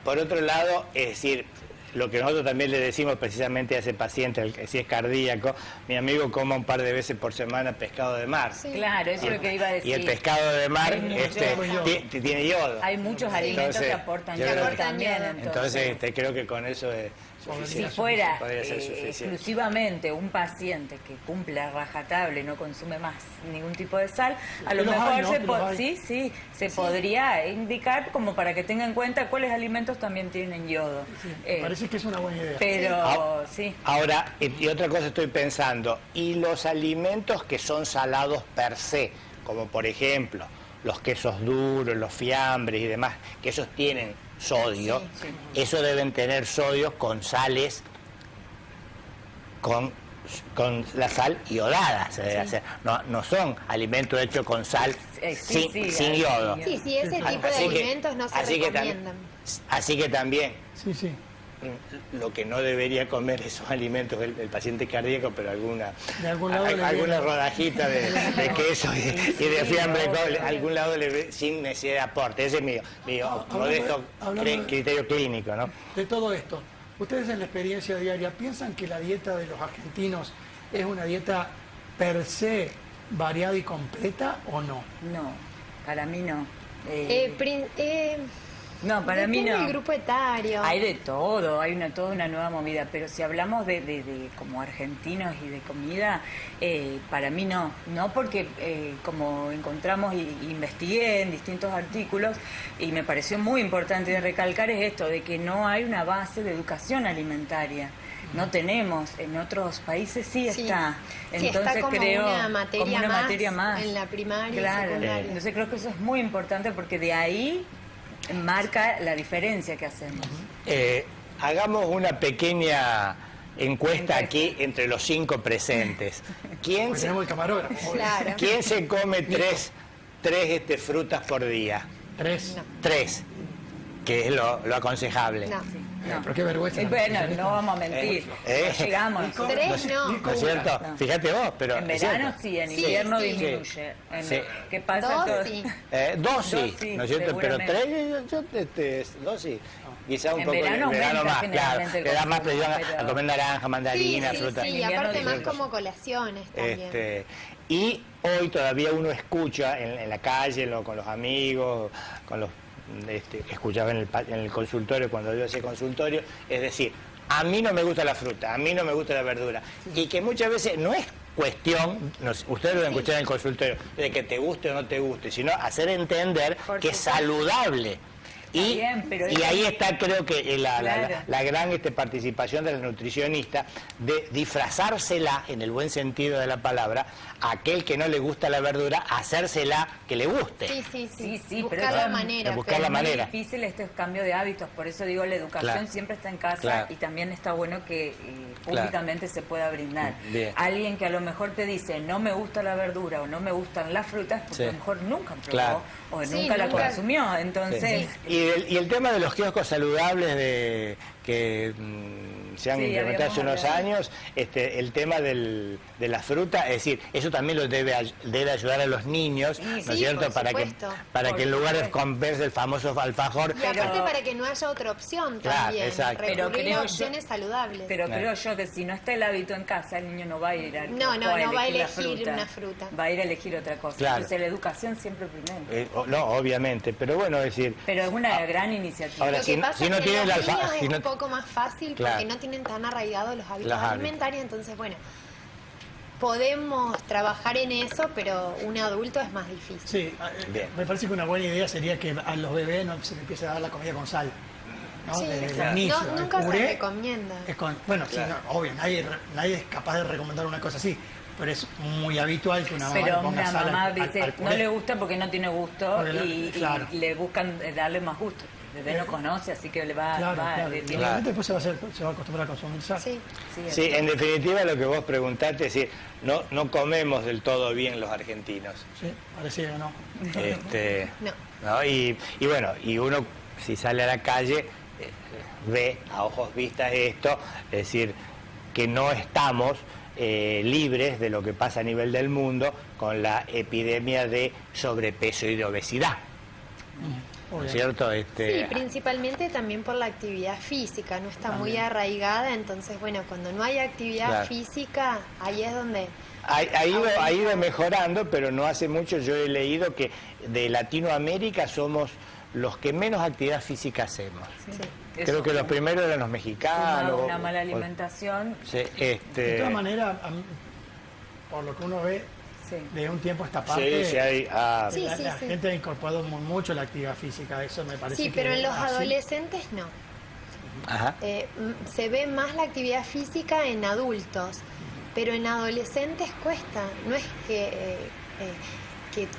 Por otro lado, es decir, lo que nosotros también le decimos precisamente a ese paciente, si es cardíaco, mi amigo coma un par de veces por semana pescado de mar. Sí. Claro, eso es lo que iba a decir. Y el pescado de mar Hay mucho- tiene yodo. Hay muchos alimentos que Entonces, aportan yo yodo creo que- también. Entonces creo que con eso es si suficiente. fuera Podría ser suficiente. exclusivamente un paciente que cumple a rajatabla y no consume más ningún tipo de sal, a lo Que los mejor hay, ¿no? Que los hay. se podría indicar como para que tengan en cuenta cuáles alimentos también tienen yodo. Me parece que es una buena idea. Pero sí. Ahora, y otra cosa estoy pensando, y los alimentos que son salados per se, como por ejemplo los quesos duros, los fiambres y demás, que esos tienen sodio, esos deben tener sodio con sales, con la sal iodada, se debe hacer. No son alimentos hechos con sal sin yodo. Sí, ese tipo de Así que- alimentos no se así que recomiendan. Así que también Sí, sí. lo que no debería comer esos alimentos el paciente cardíaco, pero De algún lado le alguna viene. rodajita de queso y de fiambre, algún lado sin necesidad de aporte. Ese es mi modesto hablando- criterio clínico, ¿no? De todo esto, ¿ustedes en la experiencia diaria piensan que la dieta de los argentinos es una dieta per se variada y completa o no? No, para mí no. No, para mí depende no. del grupo etario. Hay de todo, hay toda una nueva movida, pero si hablamos de como argentinos y de comida, para mí no porque como encontramos y investigué en distintos artículos y me pareció muy importante de recalcar es esto, de que no hay una base de educación alimentaria. no tenemos. En otros países sí Sí. está. Sí, Entonces está como creo una materia como una más materia más en la primaria y Claro. secundaria. Entonces creo que eso es muy importante porque de ahí marca la diferencia que hacemos. Hagamos una pequeña encuesta Encuesta. aquí entre los 5 presentes. ¿Quién Porque se, tenemos el camarógrafo. Claro. ¿quién se come tres frutas por día? 3. No. 3, que es lo aconsejable. No. No. Pero qué vergüenza. Bueno, no vamos a mentir. No llegamos nosotros. 3 no. ¿No es cierto? No. Fíjate vos, pero En es verano cierto. sí, en Sí, invierno sí. disminuye. Sí. ¿Qué pasa? 2 Entonces- sí. 2 sí, Dos sí, ¿no es cierto? Pero seguramente. 3, 2 sí. Quizá un En poco verano en verano aumenta más, claro. generalmente el Te da más consumo, presión a pero- comer naranja, mandarina, Sí, fruta. sí, Invierno aparte más disminuye. como colaciones también. Y hoy todavía uno escucha en la calle, con los amigos, con los escuchaba en el consultorio, cuando yo hacía consultorio, es decir, a mí no me gusta la fruta, a mí no me gusta la verdura. Y que muchas veces no es cuestión, ustedes lo escuchan en el consultorio, de que te guste o no te guste, sino hacer entender Por que es supuesto. saludable. Y, bien, pero y eso- ahí está, creo que Claro. la gran participación de la nutricionista de disfrazársela, en el buen sentido de la palabra, a aquel que no le gusta la verdura, hacérsela que le guste. Sí, sí, sí. Sí, pero Buscar eso- la manera. buscar pero la Es muy manera. difícil este cambio de hábitos, por eso digo, la educación Claro. siempre está en casa Claro. y también está bueno que públicamente se pueda brindar. Bien. Alguien que a lo mejor te dice no me gusta la verdura o no me gustan las frutas, porque Sí. a lo mejor nunca probó Claro. o Sí, nunca la nunca. consumió, entonces... Y el tema de los kioscos saludables que se han Sí, implementado hace habíamos unos hablado. años, el tema de la fruta, es decir, eso también lo debe ayudar a los niños, Sí, ¿no es sí, cierto? por Para supuesto. que en lugar de supuesto. comerse el famoso alfajor, Y aparte Pero- para que no haya otra opción Claro, también. exacto. Pero Recurrir creo a yo- opciones saludables. Pero Claro. creo yo que si no está el hábito en casa, el niño no va a ir al No, kiosco no, no va a elegir la elegir una fruta. Va a ir a elegir otra cosa. Claro. Entonces la educación siempre primero. no, obviamente, pero bueno, es decir, Pero es una gran iniciativa. Ahora, Lo que pasa si es no que tiene en el los alfa- niños si es no- un poco más fácil Claro. porque no tienen tan arraigados los hábitos Los hábitos. alimentarios, entonces bueno, podemos trabajar en eso, pero un adulto es más difícil. Sí, Bien. me parece que una buena idea sería que a los bebés no se les empiece a dar la comida con sal. ¿no? Sí, Desde exacto. el inicio. No, El nunca se puré recomienda. es bueno, sí, no, obvio, nadie es capaz de recomendar una cosa así, pero es muy habitual que una mamá le Pero ponga una sal mamá al dice, puré. no le gusta porque no tiene gusto Porque y claro. le buscan darle más gusto. El bebé no conoce, así que le va, Claro, claro. le Y tiene- la gente después se va a acostumbrar a consumir sal. Sí. sí, sí, en definitiva lo que vos preguntaste es decir, no comemos del todo bien los argentinos. Sí, parecía que no. No. ¿No? Y bueno, y uno si sale a la calle ve a ojos vistas esto, es decir, que no estamos libres de lo que pasa a nivel del mundo con la epidemia de sobrepeso y de obesidad, ¿no es cierto? Sí, principalmente también por la actividad física, no está muy arraigada, entonces bueno, cuando no hay actividad Claro. física, ahí es donde... Ha ido mejorando, pero no hace mucho yo he leído que de Latinoamérica somos los que menos actividad física hacemos. Sí. Creo Eso, que los primeros eran los mexicanos. sumado a una mala alimentación, Sí, De todas maneras, por lo que uno ve, sí. de un tiempo a esta parte, sí, hay, Sí, la, sí, la sí. gente ha incorporado mucho la actividad física, eso me parece Sí, que pero en los así- adolescentes no. Ajá. Se ve más la actividad física en adultos, pero en adolescentes cuesta. No es que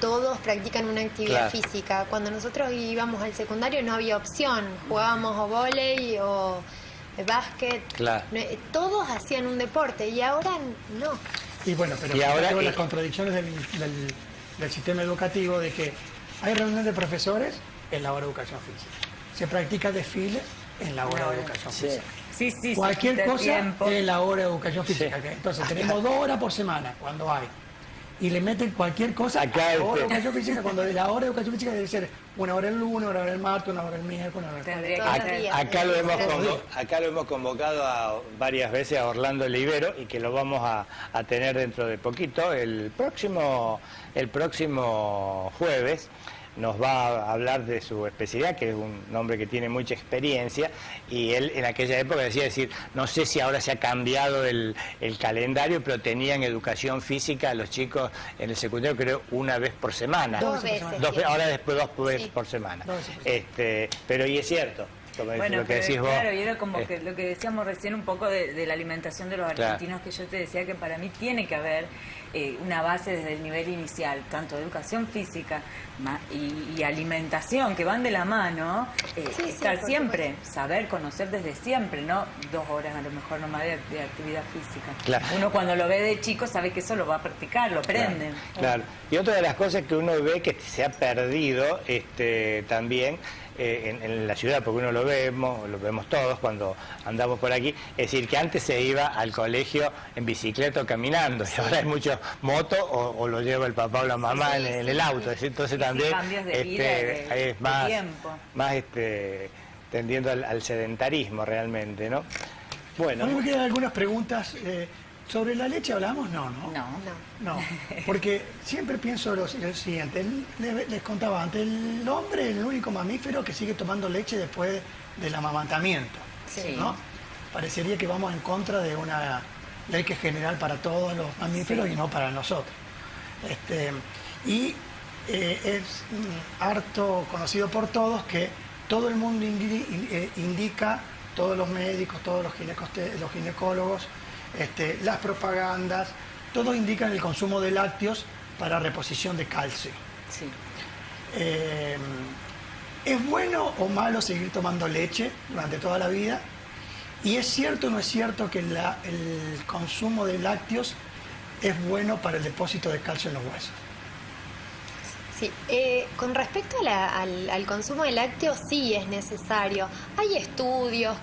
todos practican una actividad Claro. física. Cuando nosotros íbamos al secundario no había opción. Jugábamos o vóley o básquet. Claro. Todos hacían un deporte y ahora no. Y bueno, pero Y ahora- fíjate las contradicciones del sistema educativo de que hay reuniones de profesores en la hora de educación física. Se practica desfile en la hora de educación Sí. física. Sí, sí, Cualquier se quita cosa tiempo. en la hora de educación física. Sí. Entonces tenemos 2 horas por semana cuando hay. Y le meten cualquier cosa Acá a la hora de este- educación física, cuando la hora de educación física debe ser una hora el lunes, una hora el martes, una hora el miércoles, una hora el Tendría que Todos los ser. días. Acá lo hemos Sí. acá lo hemos convocado varias veces a Orlando Olivero y que lo vamos a tener dentro de poquito. El próximo jueves nos va a hablar de su especialidad, que es un hombre que tiene mucha experiencia, y él en aquella época decir, no sé si ahora se ha cambiado el calendario, pero tenían educación física los chicos en el secundario, creo, una vez por semana. Dos veces. Ahora después 2 veces Sí. por semana. 2 veces por Pero y es cierto, como Bueno, lo que pero decís vos. claro, y era como que lo que decíamos recién un poco de la alimentación de los Claro. argentinos, que yo te decía que para mí tiene que haber una base desde el nivel inicial, tanto de educación física y alimentación, que van de la mano, estar por siempre, saber, conocer desde siempre, no 2 horas a lo mejor nomás de actividad física. Claro. Uno cuando lo ve de chico sabe que eso lo va a practicar, lo aprende. Claro. Y otra de las cosas que uno ve que se ha perdido también en la ciudad, porque uno lo vemos todos cuando andamos por aquí, es decir, que antes se iba al colegio en bicicleta o caminando, y ahora hay mucho moto o lo lleva el papá o la mamá en el auto, es decir, entonces Y sí, también cambios de vida, de es más, tiempo. más tendiendo al sedentarismo realmente, ¿no? Bueno, A mí me quedan algunas preguntas. ¿Sobre la leche hablamos? No. No, porque siempre pienso lo siguiente. Les contaba antes, el hombre es el único mamífero que sigue tomando leche después del amamantamiento. Sí. ¿No? Parecería que vamos en contra de una ley que es general para todos los mamíferos y no para nosotros. Es harto conocido por todos que todo el mundo indica, todos los médicos, todos los ginecólogos, las propagandas, todos indican el consumo de lácteos para reposición de calcio. Sí. ¿Es bueno o malo seguir tomando leche durante toda la vida? ¿Y es cierto o no es cierto que el consumo de lácteos es bueno para el depósito de calcio en los huesos? Sí, con respecto al consumo de lácteos, sí es necesario. Hay estudios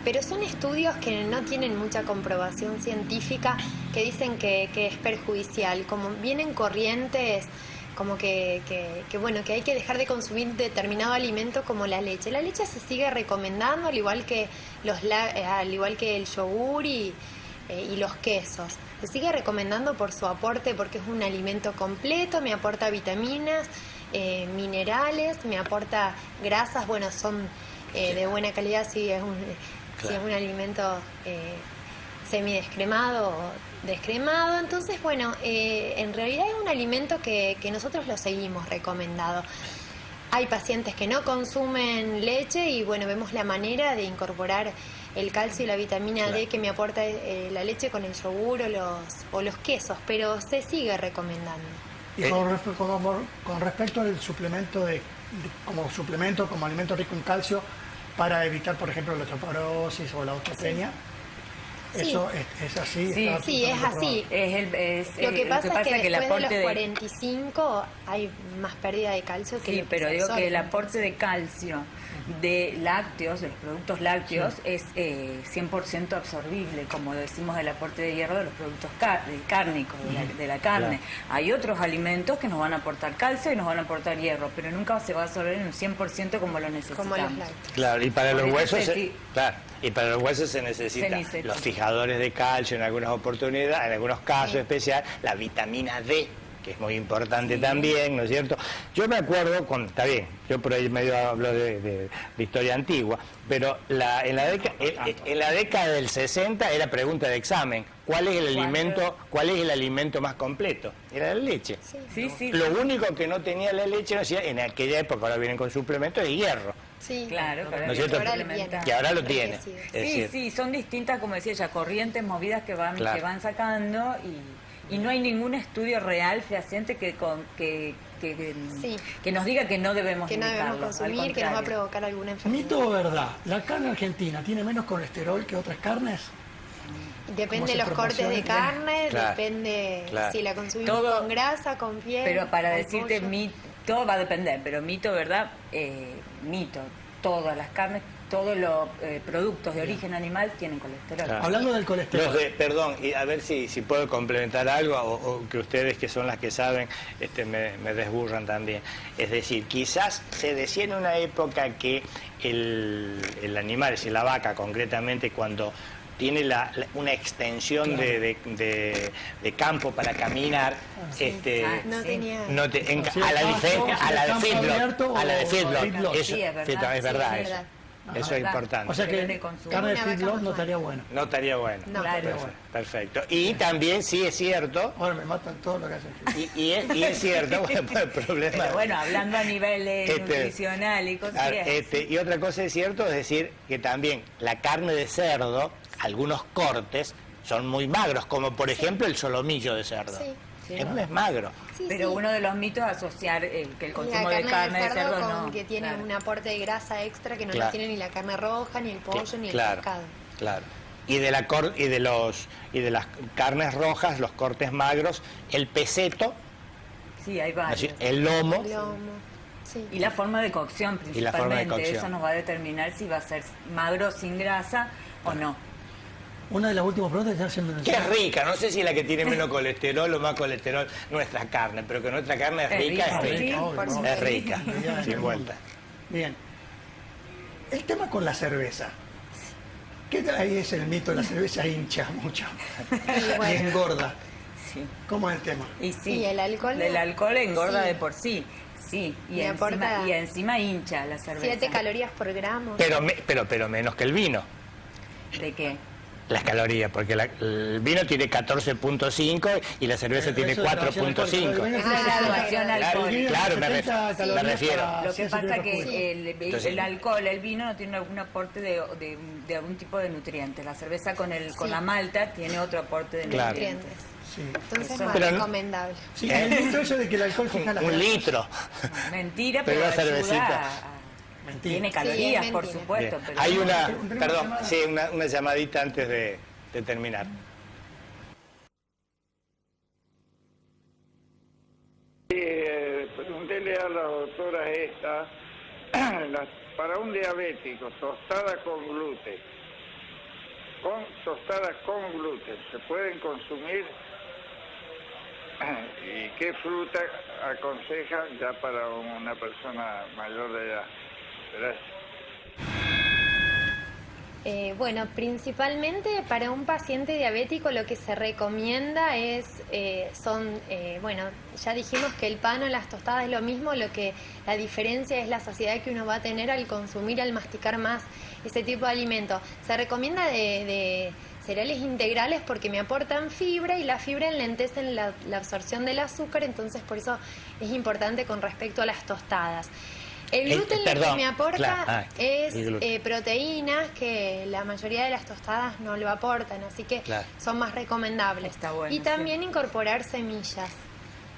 pero son estudios que no tienen mucha comprobación científica, que dicen que es perjudicial. Como vienen corrientes, como que hay que dejar de consumir determinado alimento como la leche. La leche se sigue recomendando, al igual que el yogur y los quesos. Se sigue recomendando por su aporte, porque es un alimento completo, me aporta vitaminas, minerales, me aporta grasas, bueno, son de buena calidad, si es un alimento semidescremado o descremado. Entonces, bueno, en realidad es un alimento que nosotros lo seguimos recomendando. Hay pacientes que no consumen leche y, bueno, vemos la manera de incorporar el calcio y la vitamina D que me aporta la leche con el yogur o los quesos, pero se sigue recomendando. Y con respecto al suplemento como alimento rico en calcio para evitar, por ejemplo, la osteoporosis o la osteopenia, Sí. ¿eso es así? Sí, ¿Está sí, es absolutamente así. Lo que pasa es que el después aporte de los 45 hay más pérdida de calcio que Sí, lo que pero se digo que absorbe. el aporte de calcio de lácteos, de los productos lácteos, es 100% absorbible, como decimos el aporte de hierro de los productos cárnicos, de la carne. Hay otros alimentos que nos van a aportar calcio y nos van a aportar hierro, pero nunca se va a absorber en un 100% como lo necesitamos. Como los lácteos. claro, y para Por los eso huesos, sí. claro, y para los huesos se necesitan los fijadores de calcio en algunas oportunidades, en algunos casos especiales, la vitamina D, que es muy importante también, ¿no es cierto? Yo me acuerdo, está bien, yo por ahí medio hablo de historia antigua, pero en la década del 60 era pregunta de examen, ¿cuál es el alimento más completo? Era la leche. Sí. Lo único que no tenía la leche, en aquella época, ahora vienen con suplementos, de hierro. Sí, Claro, ¿No es cierto? ahora Que ahora lo tiene. enriquecido. Es decir, Sí, son distintas, como decía ella, corrientes movidas que van Claro. que van sacando y no hay ningún estudio real fehaciente que nos diga que no debemos que no debemos imitarlo, al consumir, que nos va a contrario. provocar alguna enfermedad. ¿Mito o verdad? ¿La carne argentina tiene menos colesterol que otras carnes? Depende ¿Cómo de se los cortes de promociona? carne, Claro, depende claro. si la consumimos Todo- con grasa, con piel. Pero para con decirte pollo. todo va a depender, pero mito, ¿verdad? Mito. Todas las carnes, todos los productos de origen animal tienen colesterol. Claro. Hablando del colesterol. Perdón, y a ver si puedo complementar algo o que ustedes, que son las que saben, me desburran también. Es decir, quizás se decía en una época que el animal, es decir, la vaca concretamente, cuando tiene una extensión de campo para caminar, No tenía... a la de feedlot, feedlot, es sí, es verdad, verdad. es verdad. Eso es ¿verdad? importante. O sea Nivel que de consumo. carne de Una vaca feedlot más no buena. estaría bueno. No estaría bueno. No. Claro. Perfecto. Y también sí es cierto, Ahora me matan todo lo que hacen. y es cierto, bueno, el problema... Pero bueno, hablando a nivel Este, nutricional y cosas así. y otra cosa es cierto, es decir, que también la carne de cerdo, algunos cortes, son muy magros, como por ejemplo el solomillo de cerdo. Sí. Es magro. Sí, Pero sí. uno de los mitos es asociar que el consumo La de carne de cerdo con no. que tiene Claro. un aporte de grasa extra que no Claro. lo tiene ni la carne roja, ni el pollo, ni el Claro, pescado. claro. Y de las carnes rojas, los cortes magros, el peseto, Sí, hay varios. así, el lomo, Lomo, sí. Y la forma de cocción Y la forma de principalmente. cocción. Eso nos va a determinar si va a ser magro sin grasa o no. Una de las últimas preguntas ya siempre que es rica, no sé si la que tiene menos colesterol o más colesterol, nuestra carne, pero que nuestra carne es Es rica, rica, es sí, rica. obvio, por obvio. Es rica, Bien, sin vuelta. Bien. El tema con la cerveza. ¿Qué ahí es el mito? La cerveza hincha mucho y bueno. engorda. Sí. ¿Cómo es el tema? Y sí. ¿Y el alcohol? El alcohol engorda Sí. de por sí. Sí. Y Le aporta encima hincha la cerveza. 7 calorías por gramo. Pero menos que el vino, ¿De qué? las calorías, porque el vino tiene 14.5 y la cerveza tiene Eso es la graduación 4.5. alcohólica. Es la graduación Claro, alcohólica. claro, me 70 me calorías refiero. para Lo que 100 pasa centímetros cúbicos. que Entonces- el alcohol, el vino no tiene algún aporte de algún tipo de nutrientes. La cerveza con Sí. la malta tiene otro aporte de Claro. nutrientes. Nutrientes. Sí. Entonces Eso- más Pero no- recomendable. Sí, el mito eso de que el alcohol fija las Un grasas. litro. Mentira, Pero pero, la cervecita. ayuda Mentira. Tiene Sí, calorías, es por mentira. supuesto. Bien. Pero Hay una, ¿Tenemos perdón, llamada? sí, una llamadita antes de terminar. Pregúntele a la doctora esta, para un diabético, tostada con gluten, tostadas con gluten, ¿se pueden consumir? ¿Y qué fruta aconseja ya para una persona mayor de edad? Gracias. Bueno, principalmente para un paciente diabético lo que se recomienda es, bueno, ya dijimos que el pan o las tostadas es lo mismo, lo que la diferencia es la saciedad que uno va a tener al consumir, al masticar más ese tipo de alimento. Se recomienda de cereales integrales porque me aportan fibra y la fibra enlentece la absorción del azúcar, entonces por eso es importante con respecto a las tostadas. El gluten lo que perdón, me aporta claro, es el gluten. proteínas que la mayoría de las tostadas no lo aportan, así que Claro. son más recomendables. Está bueno, y también sí. incorporar semillas,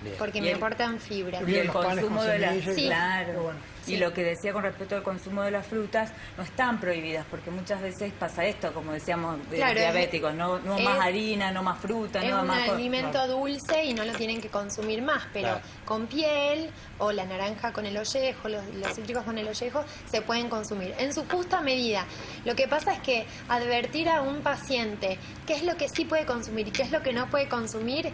Bien. porque Y me el- aportan fibra. Y Bien, el los panes consumo con de las semillas y- Sí. claro. Qué bueno. Y Sí. lo que decía con respecto al consumo de las frutas no están prohibidas porque muchas veces pasa esto, como decíamos de Claro, los diabéticos, no es- más harina, no más fruta, Es no un más alimento dulce y no lo tienen que consumir más, pero Claro. con piel o la naranja con el ollejo, los cítricos con el ollejo, se pueden consumir en su justa medida. Lo que pasa es que advertir a un paciente qué es lo que sí puede consumir y qué es lo que no puede consumir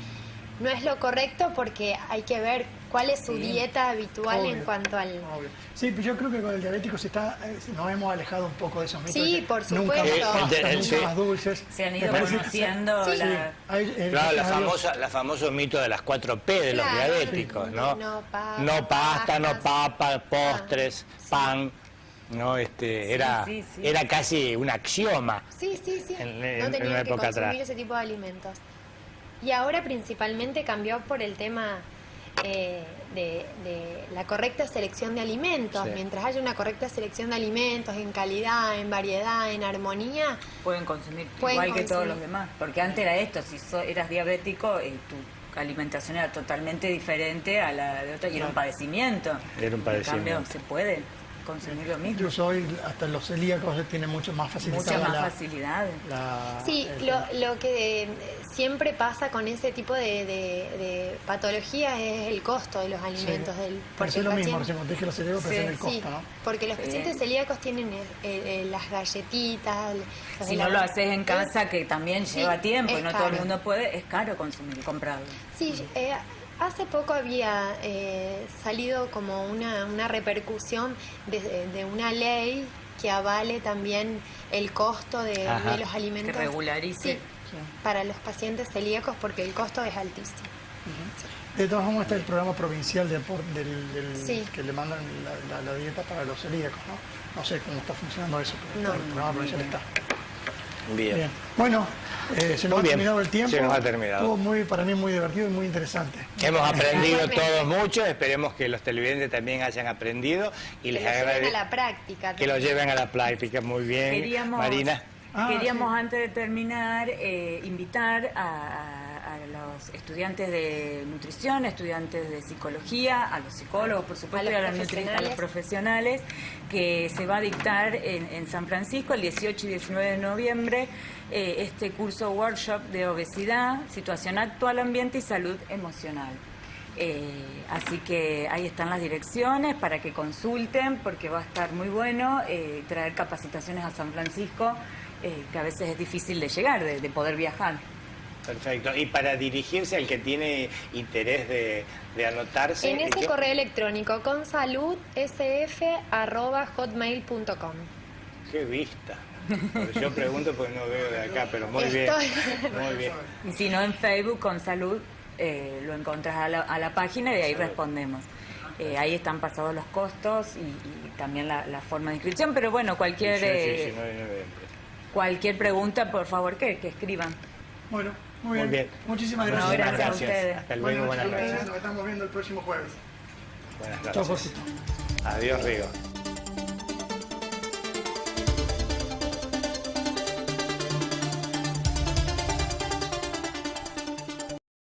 no es lo correcto porque hay que ver cuál es su dieta habitual Obvio, en cuanto al... obvio. Sí, pero yo creo que con el diabético nos hemos alejado un poco de esos mitos. Sí, de que por nunca supuesto. más pastas, Sí. nunca más dulces. se han Me ido parece que conociendo Sí. la- hay, Claro, gracias a Dios, la famoso mito de las 4 P de los Claro. diabéticos, ¿no? No papa, No pasta, no pastas. papa, postres, Sí. pan, ¿no? Era sí. era casi un axioma. Sí, sí, sí. En No una tenían que época consumir atrás. ese tipo de alimentos. Y ahora principalmente cambió por el tema de la correcta selección de alimentos. Sí. Mientras haya una correcta selección de alimentos en calidad, en variedad, en armonía, pueden consumir Pueden igual que todos consumir. los demás, porque antes era esto, si eras diabético, tu alimentación era totalmente diferente a la de otra y era un padecimiento. Era un padecimiento. En cambio, se puede consumir lo mismo, incluso hoy hasta los celíacos tienen mucho más facilitada muchas más la- facilidades. sí, lo que siempre pasa con ese tipo de patologías es el costo de los alimentos. Porque es lo mismo, recién cuando dije los celíacos, Sí, pensé en el Sí, costo, ¿no? porque los Sí. pacientes celíacos tienen las galletitas. los Si no lo helados. haces en casa, que también Sí, lleva tiempo y es no todo el caro. mundo puede, es caro consumir, comprarlo. Sí, hace poco había salido como una repercusión de una ley que avale también el costo de Ajá. los alimentos. Que regularice. Sí, para los pacientes celíacos porque el costo es altísimo. De todas formas está el programa provincial Sí. que le mandan la dieta para los celíacos, ¿no? No sé cómo está funcionando eso, pero el programa provincial está. Bien. Bueno, se nos Muy ha bien. terminado el tiempo. Se nos ha terminado. Estuvo para mí muy divertido y muy interesante. Hemos aprendido Igualmente. todos mucho, esperemos que los televidentes también hayan aprendido y Que les lo lleven a agradezco la práctica. que lo también. lleven a la práctica. Muy bien, Queríamos- Marina. Queríamos antes de terminar invitar a los estudiantes de nutrición, estudiantes de psicología, a los psicólogos, por supuesto, y a los profesionales, que se va a dictar en San Francisco el 18 y 19 de noviembre este curso workshop de obesidad, situación actual, ambiente y salud emocional. Así que ahí están las direcciones para que consulten, porque va a estar muy bueno traer capacitaciones a San Francisco, que a veces es difícil de llegar, de poder viajar. Perfecto. Y para dirigirse al que tiene interés de anotarse. En ese correo electrónico consaludsf@hotmail.com. Qué vista. Yo pregunto porque no veo de acá, pero muy bien. Muy bien. Y si no, en Facebook con salud lo encontrás a la página y de ahí respondemos. Ahí están pasados los costos y también la forma de inscripción, pero bueno, cualquier 18, 19 de noviembre. cualquier pregunta, por favor, que escriban. Bueno, muy bien. Muchísimas Bueno, gracias. gracias a ustedes. Hasta luego, buenas noches. Nos estamos viendo el próximo jueves. Buenas Chao, noches. Jorgito. Adiós, Rigo.